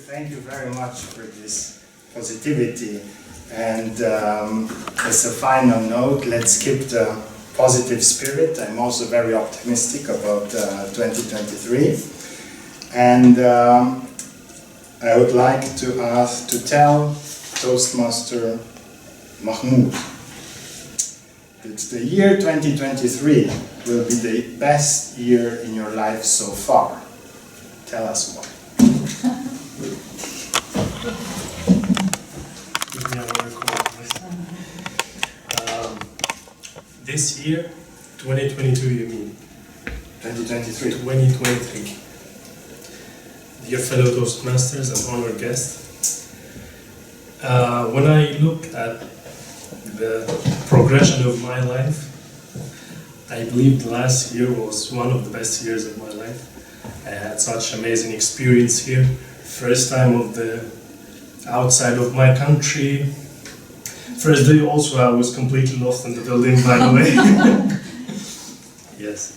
Thank you very much for this positivity. And as a final note, let's keep the positive spirit. I'm also very optimistic about 2023. And I would like to tell Toastmaster Mahmoud that the year 2023 will be the best year in your life so far. Tell us why. This year, 2022 you mean? 2023. 2023. Dear fellow Toastmasters and honored guests, when I look at the progression of my life, I believe the last year was one of the best years of my life. I had such amazing experience here. First time of the outside of my country. First day also I was completely lost in the building, by the way. Yes.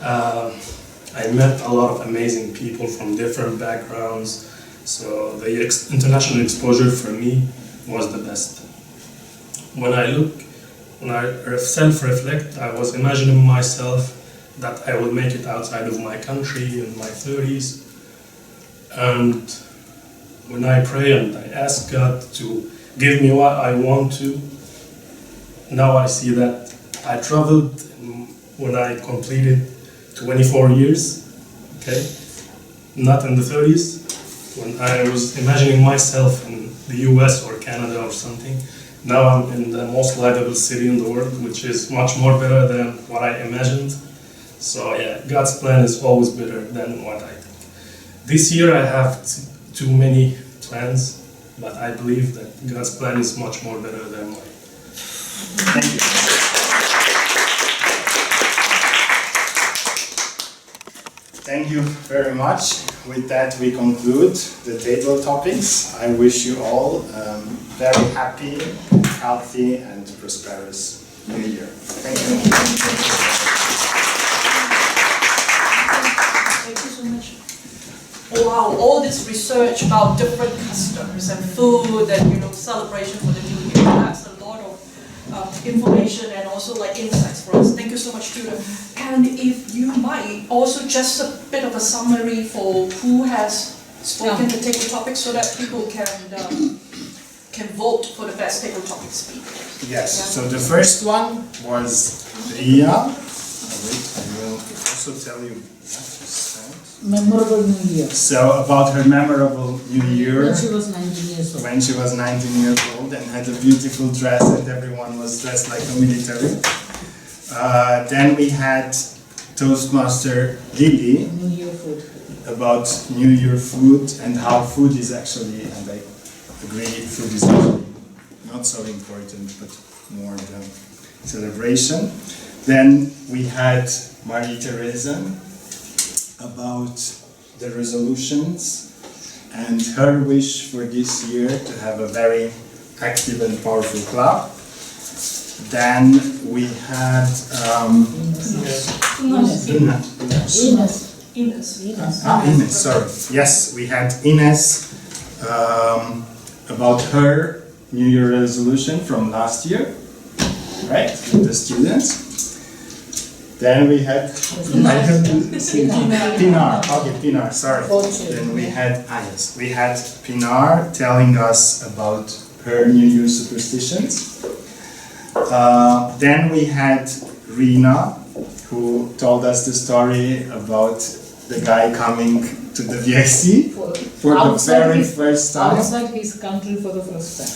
I met a lot of amazing people from different backgrounds, so the international exposure for me was the best. When I self-reflect, I was imagining myself that I will make it outside of my country in my 30s. And when I pray and I ask God to give me what I want to, now I see that I traveled when I completed 24 years, okay? Not in the 30s, when I was imagining myself in the US or Canada or something. Now I'm in the most livable city in the world, which is much more better than what I imagined. So yeah, God's plan is always better than what I think. This year I have too many plans, but I believe that God's plan is much more better than mine. Thank you. Thank you very much. With that, we conclude the table topics. I wish you all very happy, healthy, and prosperous New Year. Thank you. Thank you so much. Wow, all this research about different customs and food and celebration for the New Year. That's a lot of information and also insights for us. Thank you so much, Tudor. And if you might, also just a bit of a summary for who has spoken the table topic so that people can vote for the best table topic speaker. Yes, so the first one was Ria. Wait, I will also tell you what to say. Memorable New Year. So about her memorable New Year. When she was 19 years old. When she was 19 years old and had a beautiful dress and everyone was dressed like a military. Then we had Toastmaster Lily. New Year food. About New Year food and how food is actually, and I agree, food is actually not so important, but more the celebration. Then we had Marie-Theresa about the resolutions and her wish for this year to have a very active and powerful club. Then we had Ines, sorry. Yes, we had Ines about her New Year resolution from last year, right, with the students. Then we had Pinar. Okay, Pinar. Sorry. Then we had we had Pinar telling us about her New Year superstitions. Then we had Rina, who told us the story about the guy coming to the VIC for the very first time. Outside his country for the first time.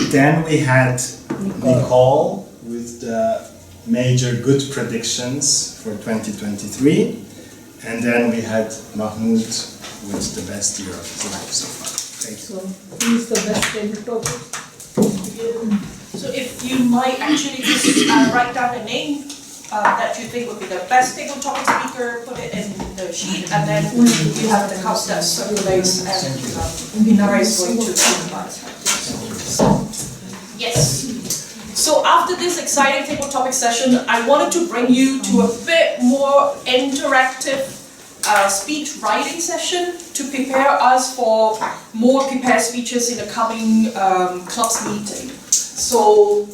Then we had Nicole with the major good predictions for 2023. And then we had Mahmoud with the best year of his life so far. Thank you. So, who is the best favorite topic? So if you might actually just write down a name that you think would be the best table topic speaker, put it in the sheet, and then you have the house that circulates, and Pinar is going to talk about it. Yes. So after this exciting table topic session, I wanted to bring you to a bit more interactive speech writing session to prepare us for more prepared speeches in the coming club's meeting. So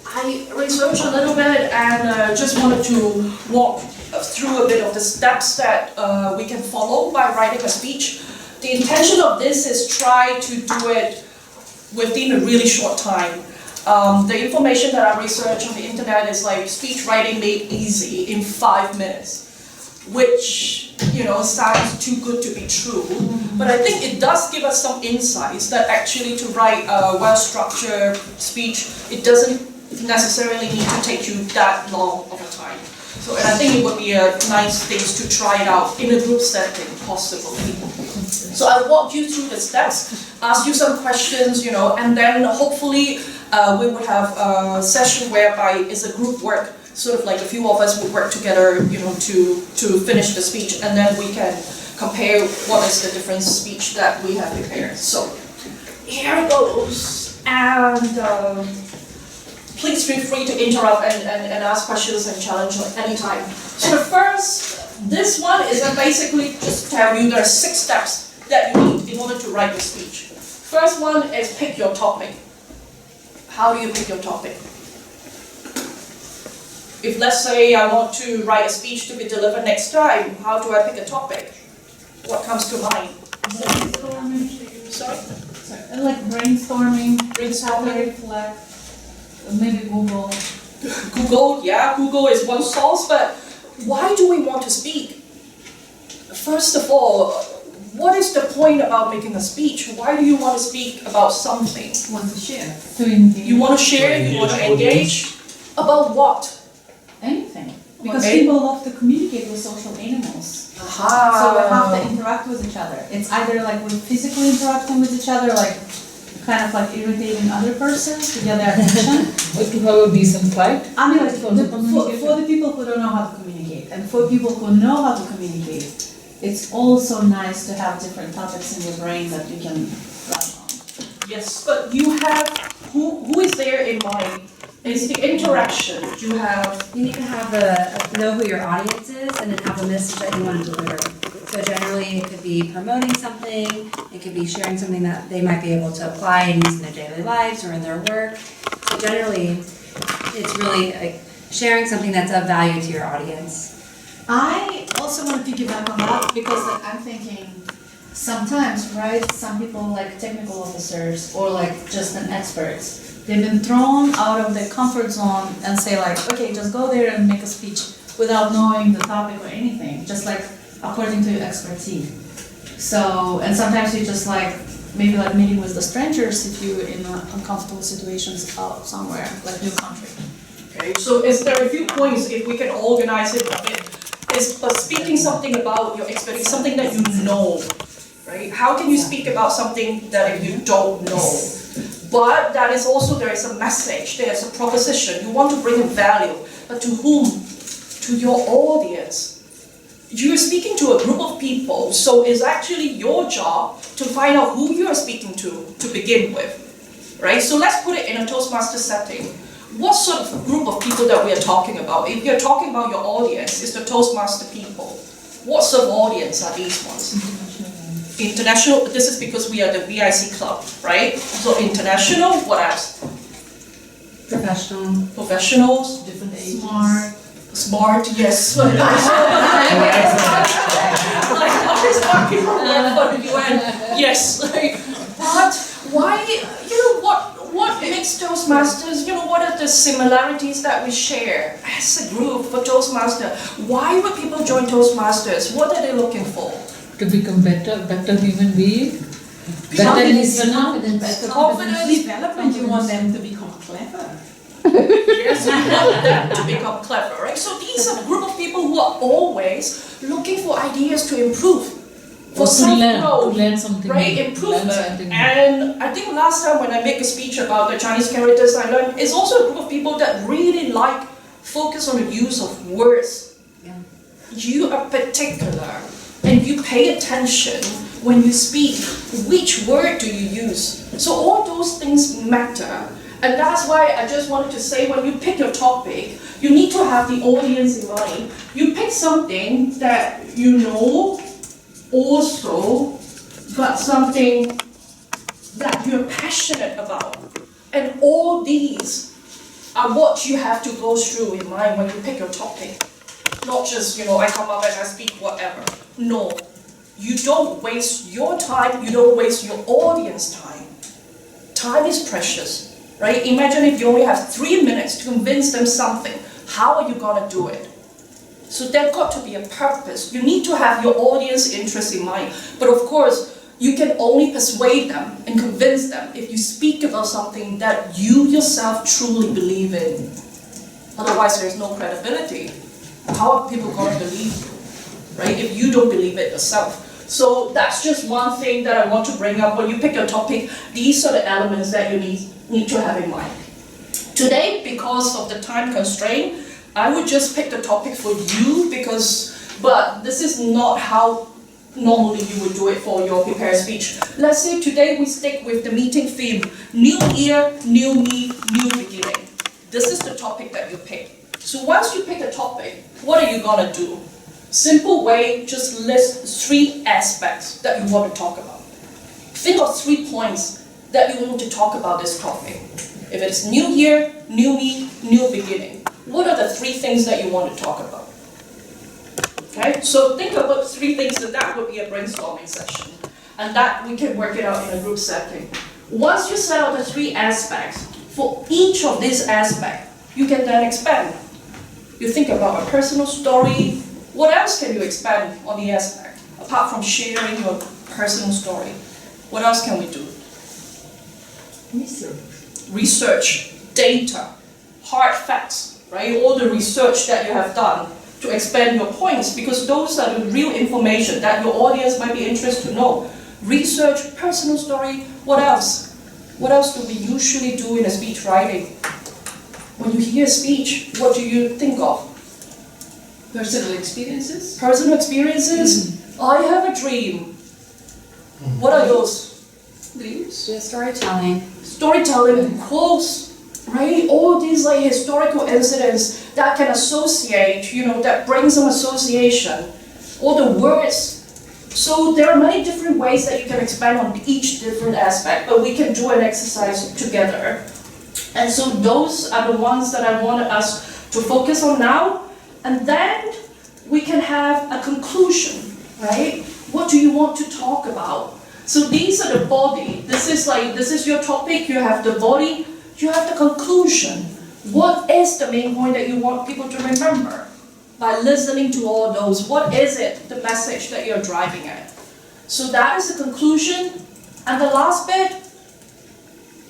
I researched a little bit and just wanted to walk through a bit of the steps that we can follow by writing a speech. The intention of this is try to do it within a really short time. The information that I researched on the internet is like speech writing made easy in 5 minutes, which, you know, sounds too good to be true. But I think it does give us some insights that actually to write a well-structured speech, it doesn't necessarily need to take you that long of a time. So, and I think it would be a nice thing to try it out in a group setting, possibly. So I'll walk you through the steps, ask you some questions, you know, and then hopefully we would have a session whereby it's a group work, sort of like a few of us would work together, you know, to finish the speech, and then we can compare what is the different speech that we have prepared. So here it goes, and please feel free to interrupt and ask questions and challenge anytime. So the first, this one is basically just tell you there are 6 steps that you need in order to write your speech. First one is pick your topic. How do you pick your topic? If let's say I want to write a speech to be delivered next time, how do I pick a topic? What comes to mind? Brainstorming. Sorry? Like brainstorming, Brainstorming. reflect, maybe Google. Google, yeah, Google is one source, but why do we want to speak? First of all, what is the point about making a speech? Why do you want to speak about something? Want to share. To engage. You want to share, you want to engage? About what? Anything. Because Okay. people love to communicate with social animals. Aha. So we have to interact with each other. It's either like we're physically interacting with each other, like kind of like irritating other persons to get their attention. But to have a decent fight. I mean, like for the people who don't know how to communicate, and for people who know how to communicate, it's also nice to have different topics in your brain that you can run on. Yes, but you have, who is there in mind? It's the interaction. You have... You need to have know who your audience is and then have a message that you want to deliver. So generally it could be promoting something, it could be sharing something that they might be able to apply and use in their daily lives or in their work. So generally it's really like sharing something that's of value to your audience. I also want to piggyback on that because like, I'm thinking sometimes, right, some people like technical officers or like just an experts, they've been thrown out of their comfort zone and say like, okay, just go there and make a speech without knowing the topic or anything, just like according to your expertise. So, and sometimes you just like, maybe like meeting with the strangers if you're in uncomfortable situations out somewhere, like new country. Okay, so is there a few points if we can organize it a bit? Is speaking something about your expertise, something that you know, right? How can you speak about something that you don't know? But that is also, there is a message, there is a proposition. You want to bring a value, but to whom? To your audience. You're speaking to a group of people, so it's actually your job to find out who you are speaking to begin with, right? So let's put it in a Toastmaster setting. What sort of group of people that we are talking about? If you're talking about your audience, it's the Toastmaster people. What sort of audience are these ones? International, this is because we are the VIC club, right? So international, what else? Professional. Professionals, different ages. smart, yes. Like, all these smart people work for the UN. Yes, like, but why, what makes Toastmasters, what are the similarities that we share as a group for Toastmasters? Why would people join Toastmasters? What are they looking for? To become better human being, better listener, Better confidence, development, you want them to become clever. Yes, we want them to become clever, right? So these are a group of people who are always looking for ideas to improve, for self-growth, to learn something, right? Improvement. And I think last time when I make a speech about the Chinese characters I learned, it's also a group of people that really focus on the use of words. Yeah. You are particular, and you pay attention when you speak. Which word do you use? So all those things matter. And that's why I just wanted to say, when you pick your topic, you need to have the audience in mind. You pick something that you know also, but something that you're passionate about. And all these are what you have to go through in mind when you pick your topic. Not just, I come up and I speak whatever. No, you don't waste your time, you don't waste your audience time. Time is precious. Right? Imagine if you only have 3 minutes to convince them something. How are you going to do it? So there's got to be a purpose. You need to have your audience interest in mind. But of course, you can only persuade them and convince them if you speak about something that you yourself truly believe in. Otherwise, there's no credibility. How are people going to believe you? Right? If you don't believe it yourself. So that's just one thing that I want to bring up. When you pick your topic, these are the elements that you need to have in mind. Today, because of the time constraint, I would just pick the topic for you but this is not how normally you would do it for your prepared speech. Let's say today we stick with the meeting theme, New Year, New Me, New Beginning. This is the topic that you pick. So once you pick a topic, what are you gonna do? Simple way, just list 3 aspects that you want to talk about. Think of 3 points that you want to talk about this topic. If it's New Year, New Me, New Beginning, what are the 3 things that you want to talk about? Okay, so think about 3 things, and that would be a brainstorming session. And that we can work it out in a group setting. Once you set out the 3 aspects, for each of these aspects, you can then expand. You think about a personal story. What else can you expand on the aspect, apart from sharing your personal story? What else can we do? Research, data, hard facts, right? All the research that you have done to expand your points, because those are the real information that your audience might be interested to know. Research, personal story, what else? What else do we usually do in a speech writing? When you hear speech, what do you think of? Personal experiences? Personal experiences? I have a dream. What are yours? Dreams? Yeah, storytelling. Storytelling, quotes, right? All these historical incidents that can associate, that brings some association. All the words. So there are many different ways that you can expand on each different aspect, but we can do an exercise together. And so those are the ones that I wanted us to focus on now. And then we can have a conclusion, right? What do you want to talk about? So these are the body. This is your topic. You have the body. You have the conclusion. What is the main point that you want people to remember? By listening to all those, what is it, the message that you're driving at? So that is the conclusion. And the last bit,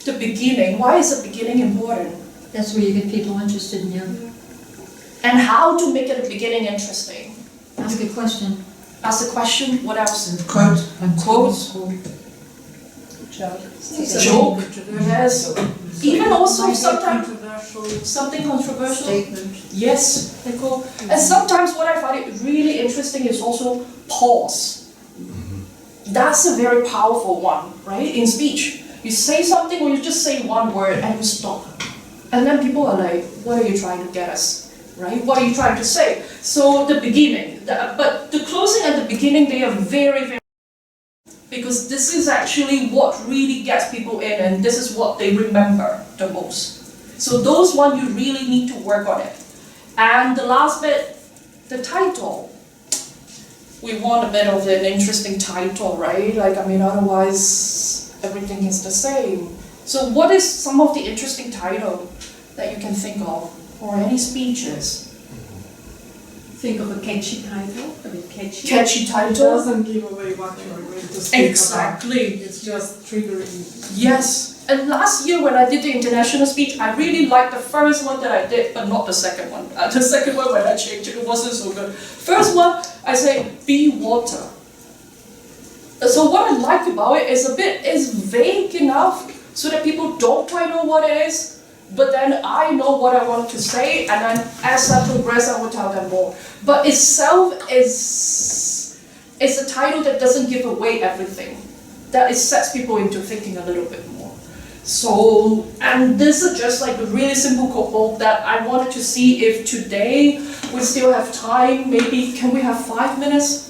the beginning. Why is the beginning important? That's where you get people interested in you. And how to make it a beginning interesting. Ask a question. Ask a question, what else? Quote. Quotes. Joke. Yes. Even also sometimes something controversial. Statement. Yes, Nicole. And sometimes what I find it really interesting is also pause. That's a very powerful one, right? In speech. You say something or you just say one word and you stop. And then people are like, what are you trying to get us? Right? What are you trying to say? So the beginning, but the closing and the beginning, they are very, very, because this is actually what really gets people in, and this is what they remember the most. So those one you really need to work on it. And the last bit, the title. We want a bit of an interesting title, right? Like, I mean, otherwise everything is the same. So what is some of the interesting title that you can think of, or any speeches? Think of a catchy title, a bit catchy. Catchy title? It doesn't give away what you're going to speak Exactly. about. It's just triggering. Yes. And last year when I did the international speech, I really liked the first one that I did, but not the second one. The second one when I changed it, it wasn't so good. First one, I say, be water. So what I like about it is it's vague enough so that people don't quite know what it is, but then I know what I want to say, and then as I progress, I will tell them more. But itself is a title that doesn't give away everything. That it sets people into thinking a little bit more. So, and this is just like a really simple couple that I wanted to see if today we still have time. Maybe can we have 5 minutes?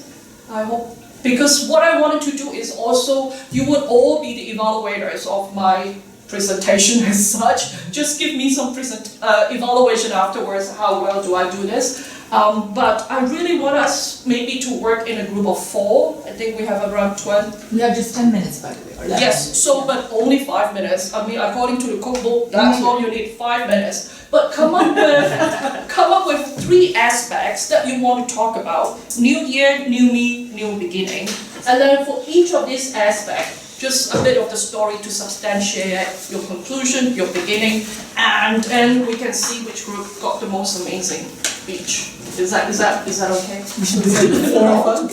I hope. Because what I wanted to do is also, you would all be the evaluators of my presentation as such. Just give me some evaluation afterwards, how well do I do this. But I really want us maybe to work in a group of 4. I think we have around 20. We have just 10 minutes, by the way. Or 11 Yes, minutes. so but only 5 minutes. I mean, according to the cookbook, that's all you need, 5 minutes. But come up with 3 aspects that you want to talk about. New year, new me, new beginning. And then for each of these aspects, just a bit of the story to substantiate your conclusion, your beginning, and then we can see which group got the most amazing speech. Is that okay? We should do it 4 of us.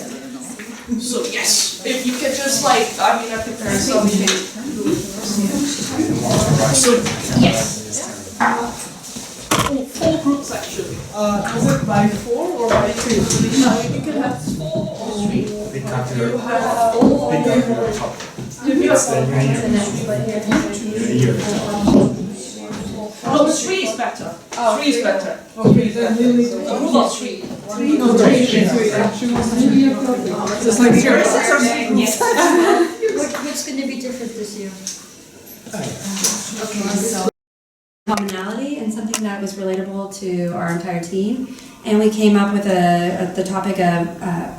So yes, if you can just like, I mean, I prepared something. So yes. 4 groups actually. Is it by 4 or by 3? No, you can have 4 or 3. We cut You your have topic. No, 3 is better. 3 is better. Okay, then we'll need A group of 3. No, 3. Just like the What's going to be different this year? Okay, so commonality and something that was relatable to our entire team. And we came up with the topic of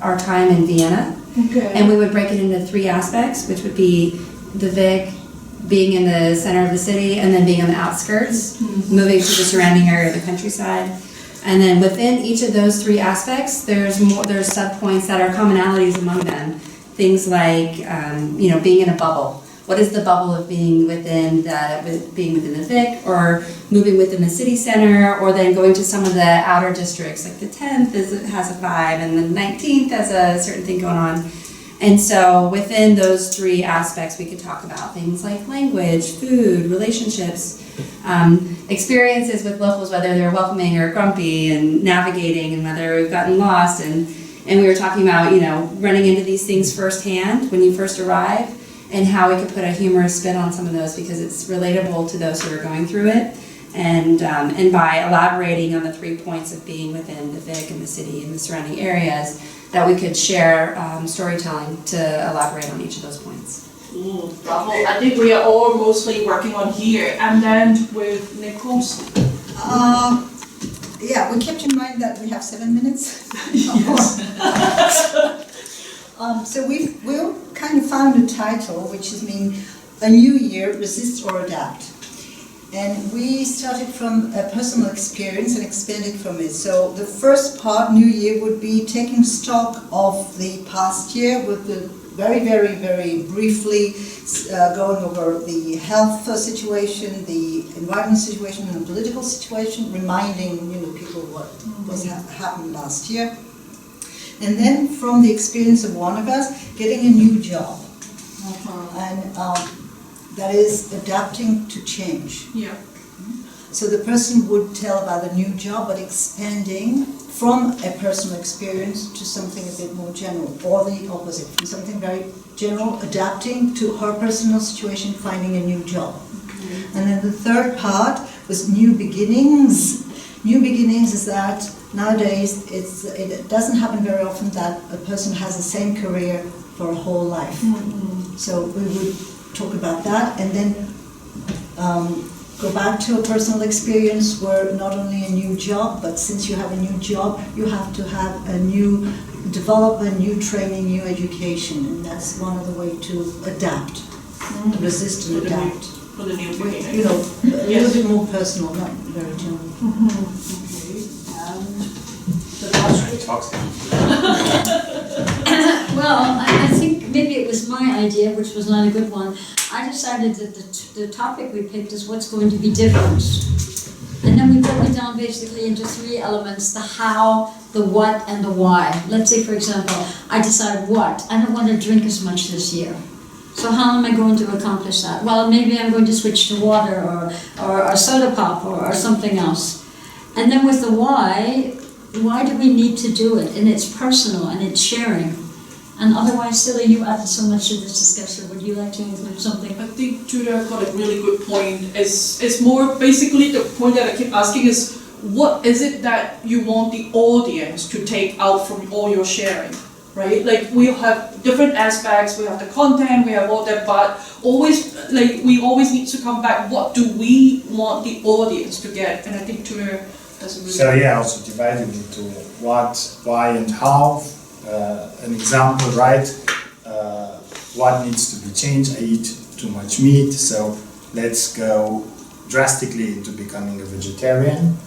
our time in Vienna. Okay. And we would break it into 3 aspects, which would be the VIC, being in the center of the city, and then being on the outskirts, moving to the surrounding area of the countryside. And then within each of those 3 aspects, there's sub-points that are commonalities among them. Things like, being in a bubble. What is the bubble of being within the VIC, or moving within the city center, or then going to some of the outer districts, like the 10th has a vibe, and the 19th has a certain thing going on. And so within those 3 aspects, we could talk about things like language, food, relationships, experiences with locals, whether they're welcoming or grumpy, and navigating, and whether we've gotten lost. And we were talking about, running into these things firsthand when you first arrive, and how we could put a humorous spin on some of those because it's relatable to those who are going through it. And by elaborating on the 3 points of being within the VIC and the city and the surrounding areas, that we could share storytelling to elaborate on each of those points. Bravo. I think we are all mostly working on here. And then with Nichols. Yeah, we kept in mind that we have 7 minutes. So we've kind of found a title, which is a new year, resist or adapt. And we started from a personal experience and expanded from it. So the first part, New Year, would be taking stock of the past year with the very, very, very briefly going over the health situation, the environment situation, and the political situation, reminding people what was happened last year. And then from the experience of one of us, getting a new job. And that is adapting to change. Yeah. So the person would tell about the new job, but expanding from a personal experience to something a bit more general, or the opposite, from something very general, adapting to her personal situation, finding a new job. And then the third part was new beginnings. New beginnings is that nowadays it doesn't happen very often that a person has the same career for a whole life. So we would talk about that, and then go back to a personal experience where not only a new job, but since you have a new job, you have to have a new development, new training, new education, and that's one of the ways to adapt, resist and adapt. For the new beginning. You know, a little bit more personal, not very general. Well, I think maybe it was my idea, which was not a good one. I decided that the topic we picked is what's going to be different. And then we broke it down basically into 3 elements: the how, the what, and the why. Let's say, for example, I decide what. I don't want to drink as much this year. So how am I going to accomplish that? Well, maybe I'm going to switch to water or soda pop or something else. And then with the why do we need to do it? And it's personal and it's sharing. And otherwise, Silly, you added so much to this discussion. Would you like to include something? I think Judah got a really good point. It's more basically the point that I keep asking is, what is it that you want the audience to take out from all your sharing, right? Like, we have different aspects, we have the content, we have all that, but always, like, we always need to come back, what do we want the audience to get? And I think Judah does a really So yeah, also divided into what, why, and how. An example, right? What needs to be changed? I eat too much meat, so let's go drastically into becoming a vegetarian.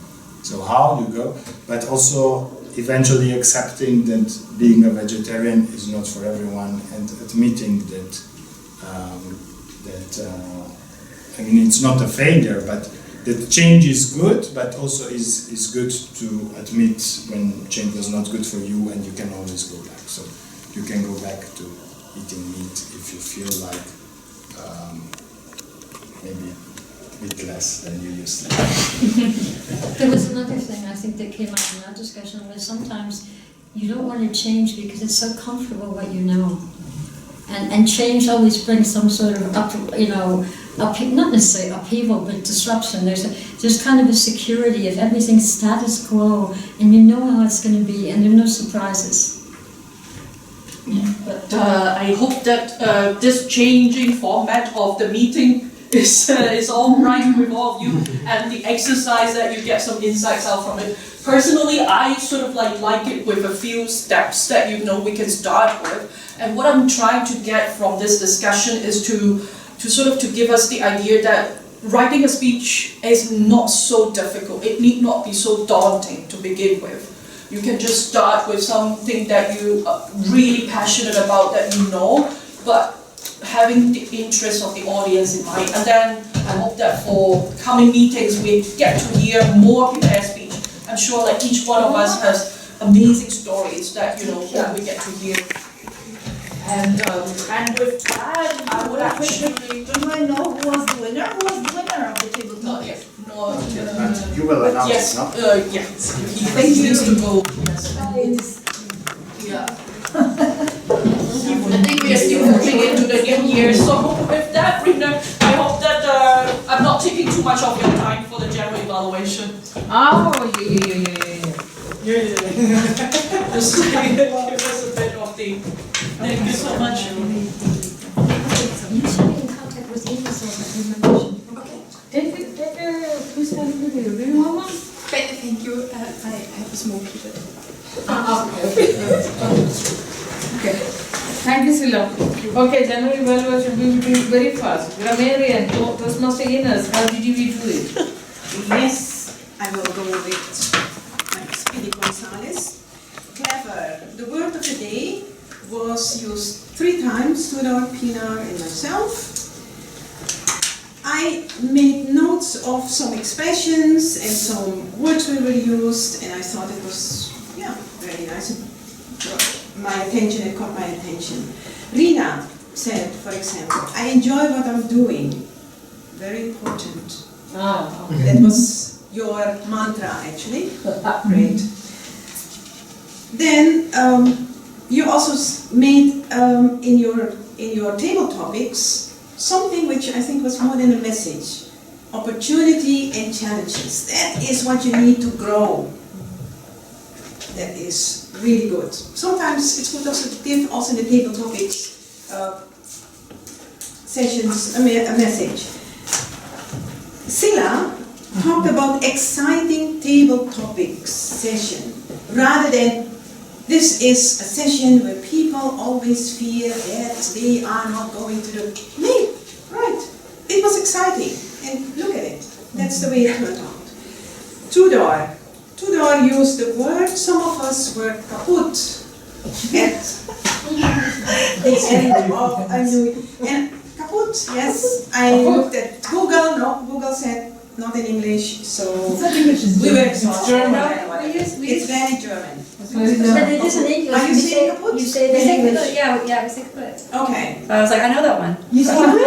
So how you go, but also eventually accepting that being a vegetarian is not for everyone, and admitting that I mean, it's not a failure, but that change is good, but also is good to admit when change was not good for you, and you can always go back. So you can go back to eating meat if you feel like maybe a bit less than you used to. There was another thing I think that came up in our discussion was sometimes you don't want to change because it's so comfortable what you know. And change always brings some sort of not necessarily upheaval, but disruption. There's kind of a security of everything's status quo, and you know how it's going to be, and there are no surprises. Yeah, but I hope that this changing format of the meeting is all right with all of you, and the exercise that you get some insights out from it. Personally, I sort of like it with a few steps that we can start with. And what I'm trying to get from this discussion is to give us the idea that writing a speech is not so difficult. It need not be so daunting to begin with. You can just start with something that you are really passionate about, that you know, but having the interest of the audience in mind. And then I hope that for coming meetings we get to hear more prepared speech. I'm sure like each one of us has amazing stories that that we get to hear. And with that, I would actually... Do I know who was the winner? Who was the winner of the table talk? Not yet. No. You will announce yes, it, no? Yes. He needs to go. Yes. Yeah. I think we are still moving into the new year, so with that, Rina, I hope that I'm not taking too much of your time for the general evaluation. Oh, Yeah. Just give us a bit of the... Thank you so much. You should be in contact with Amy so that we mention. Okay. Please have a video. Do you want one? Thank you. I have a small keyboard. Okay. Thank you, Sila. Okay, general evaluation, we will do it very fast. Grammarian, Toastmaster Ines, how did we do it? Yes, I will go with Speedy Gonzalez. Clever. The word of the day was used 3 times, Tudor, Pinar, and myself. I made notes of some expressions and some words we were used, and I thought it was, very nice. It caught my attention. Rina said, for example, I enjoy what I'm doing. Very important. Okay. That was your mantra, actually. Great. Then you also made in your table topics something which I think was more than a message: opportunity and challenges. That is what you need to grow. That is really good. Sometimes it's good also to give also in the table topics sessions a message. Silla talked about exciting table topics session, rather than this is a session where people always fear that they are not going to do. Me, right. It was exciting, and look at it. That's the way it turned out. Tudor used the word, some of us were kaput. And kaput, yes, I looked at Google, no, Google said not in English, so we were exhausted. It's very German. But it is in English. Are you saying kaput? You say it in English. Yeah, we say kaput. Okay. I was like, I know that one. You say kaput.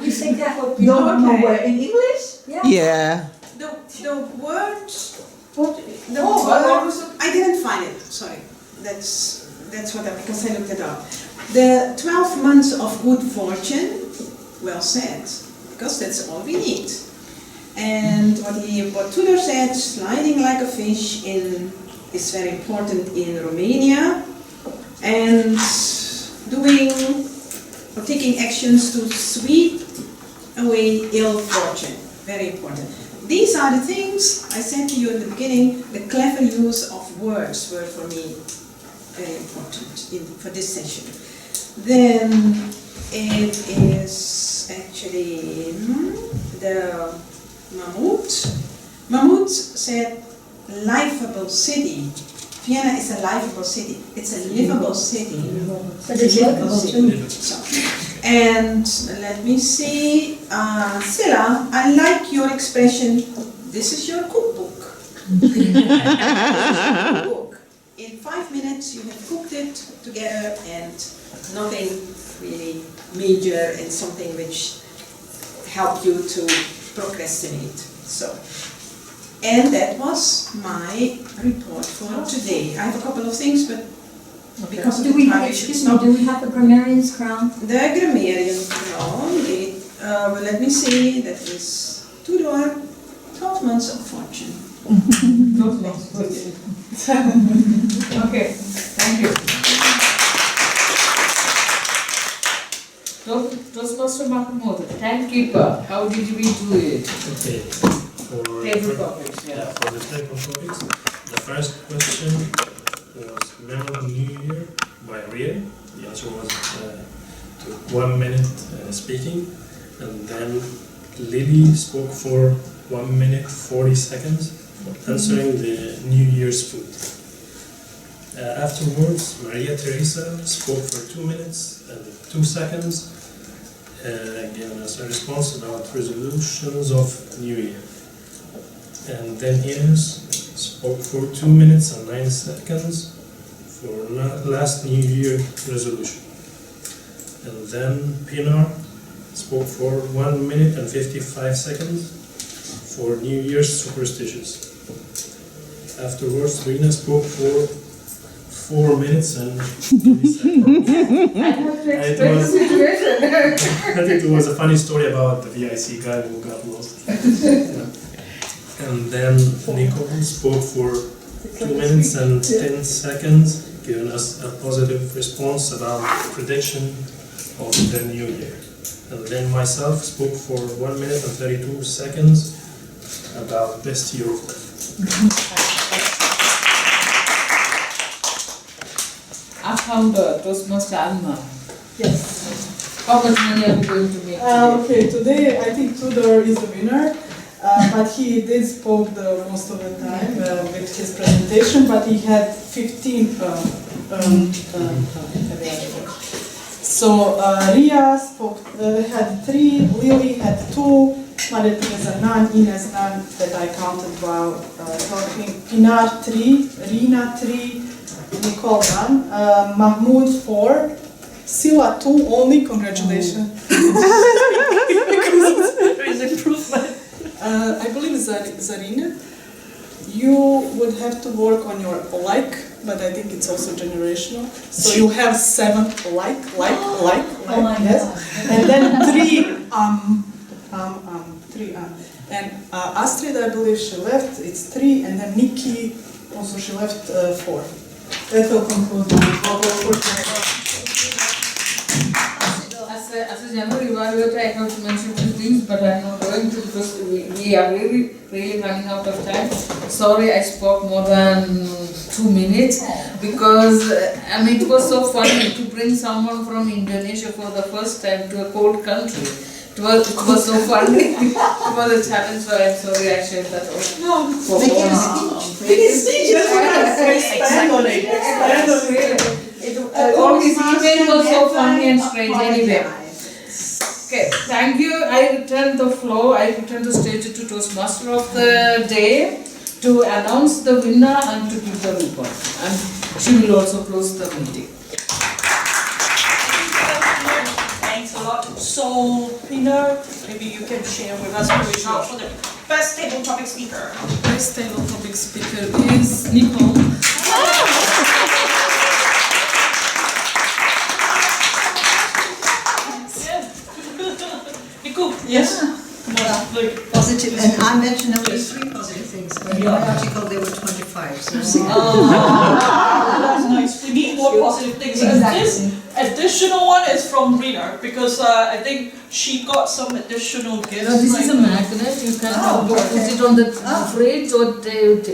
You say kaput. You don't know where in English? Yeah. The word, I didn't find it, sorry. That's what because I looked it up. The 12 months of good fortune, well said, because that's all we need. And what Tudor said, sliding like a fish is very important in Romania, and taking actions to sweep away ill fortune, very important. These are the things I said to you in the beginning. The clever use of words were for me very important for this session. Then it is actually the Mahmoud. Mahmoud said, livable city. Vienna is a livable city. It's a livable city. But it's livable too. And let me see, Silla, I like your expression, this is your cookbook. In 5 minutes you have cooked it together, and nothing really major, and something which helped you to procrastinate. So, and that was my report for today. I have a couple of things, but because of the time, Do we have the grammarian's crown? The grammarian crown, well, let me see, that is Tudor, 12 months of fortune. Okay, thank you. Toastmaster Mahmoud, timekeeper, how did we do it? Okay, Table topics, yeah. For the table topics, the first question was Memorable New Year by Ria. The answer was to 1 minute speaking, and then Lily spoke for 1 minute 40 seconds for answering the New Year's food. Afterwards, Maria Teresa spoke for 2 minutes and 2 seconds, giving us a response about resolutions of New Year. And then Ines spoke for 2 minutes and 9 seconds for last New Year resolution. And then Pinar spoke for 1 minute and 55 seconds for New Year's superstitions. Afterwards, Rina spoke for 4 minutes and 30 seconds. I have to explain the situation. I think it was a funny story about the VIC guy who got lost. And then Nicole spoke for 2 minutes and 10 seconds, giving us a positive response about prediction of the new year. And then myself spoke for 1 minute and 32 seconds about best year of life. I found Toastmaster Alma. Yes. How much money are we going to make today? Okay, today I think Tudor is the winner, but he did spoke the most of the time with his presentation, but he had 15 So Ria spoke, had 3, Lily had 2, Maria Teresa none, Ines none that I counted while talking, Pinar 3, Rina 3, Nicole none, Mahmoud 4, Silla 2 only, congratulations. Because there is improvement. I believe Zarina, you would have to work on your like, but I think it's also generational. So you have 7 like, yes. And then 3 And Astrid, I believe she left, it's 3, and then Nikki, also she left 4. That will conclude my global work. As a general evaluator, I have to mention 2 things, but I'm not going to because we are really running out of time. Sorry, I spoke more than 2 minutes because it was so funny to bring someone from Indonesia for the first time to a cold country. It was so funny. It was a challenge, so I'm sorry I shared that also. No, make it a speech. Make it a speech. Expand on it. Expand on it. All his email was so funny and strange anyway. Okay, thank you. I return the stage to Toastmaster of the day to announce the winner and to give the report. And she will also close the meeting. Thanks a lot. So, Pina, maybe you can share with us who is out for the best table topic speaker. Best table topic speaker is Nicole. Yes. Positive, and I mentioned only 3 positive things, but in my article there were 25, so. That's nice. We need more positive things. And this additional one is from Rina, because I think she got some additional gifts. This is a magnet, you can put it on the fridge or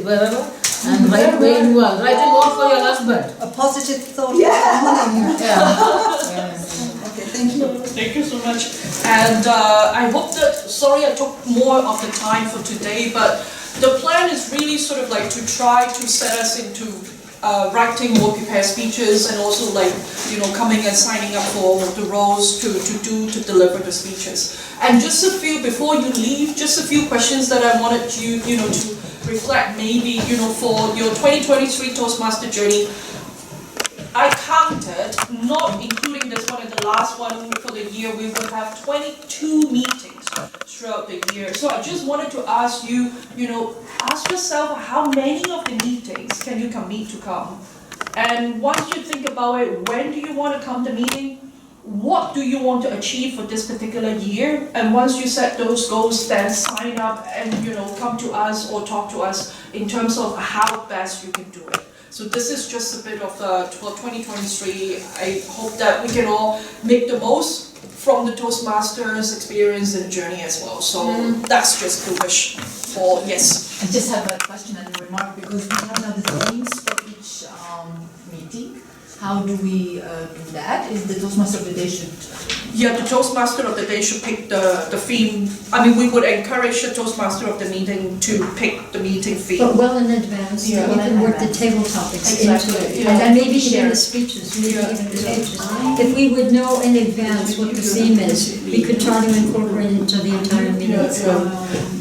wherever, and write where you are. Write a note for your husband. A positive thought this morning. Yeah. Thank you. Thank you so much. And I hope that, sorry I took more of the time for today, but the plan is really sort of like to try to set us into writing more prepared speeches and also coming and signing up for the roles to deliver the speeches. And just a few, before you leave, just a few questions that I wanted you, to reflect maybe, for your 2023 Toastmaster journey. I counted, not including this one and the last one for the year, we would have 22 meetings throughout the year. So I just wanted to ask you, ask yourself how many of the meetings can you commit to come? And once you think about it, when do you want to come to meeting? What do you want to achieve for this particular year? And once you set those goals, then sign up and, come to us or talk to us in terms of how best you can do it. So this is just a bit of for 2023. I hope that we can all make the most from the Toastmasters experience and journey as well. So that's just the wish for, yes. I just have a question and a remark because we have now the themes for each meeting. How do we do that? Is the Toastmaster of the day should... Yeah, the Toastmaster of the day should pick the theme. We would encourage the Toastmaster of the meeting to pick the meeting theme. But well in advance, Yeah. you can work the table topics Exactly, into it. yeah. And then maybe even Share. the speeches, maybe Yeah. even the speeches. If we would know in advance what the theme is, we could try to incorporate it into the entire meeting.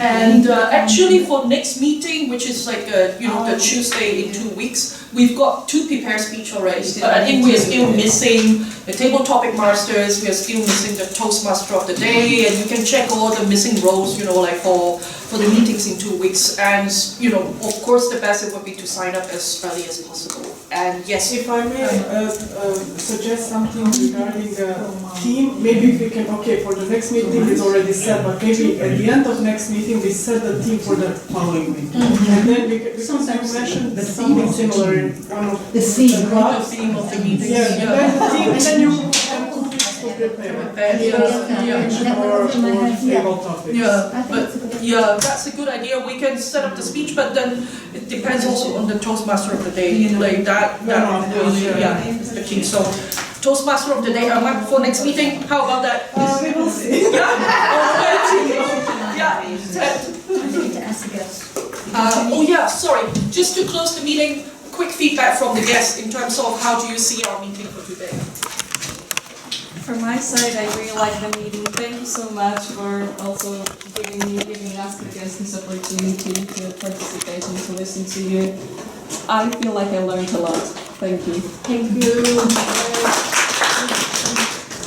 And actually for next meeting, which is the Tuesday in 2 weeks, we've got 2 prepared speech already. But I think we are still missing the table topic masters, we are still missing the Toastmaster of the day, and you can check all the missing roles, for the meetings in 2 weeks. And, of course the best it would be to sign up as early as possible. And yes, If I may suggest something regarding the theme, maybe we can, for the next meeting it's already set, but maybe at the end of next meeting we set the theme for the following meeting. And then because you mentioned something similar in one of the clubs. The theme of the meeting. Yeah, and then the theme, and then you can put it to prepare. Or table topics. Yeah, that's a good idea. We can set up the speech, but then it depends also on the Toastmaster of the day. Is the key. So, Toastmaster of the day, for next meeting, how about that? We will see. Sorry. Just to close the meeting, quick feedback from the guests in terms of how do you see our meeting for today? From my side, I really like the meeting. Thank you so much for also giving us the guests this opportunity to participate and to listen to you. I feel like I learned a lot. Thank you. Thank you.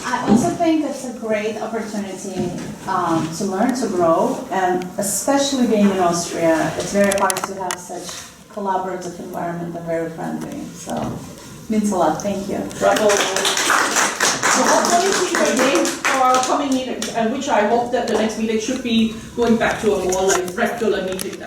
I also think it's a great opportunity to learn, to grow, and especially being in Austria, it's very hard to have such collaborative environment and very friendly. So, means a lot. Thank you. Bravo. So hopefully we are ready for our coming meeting, and which I hope that the next meeting should be going back to a more regular meeting.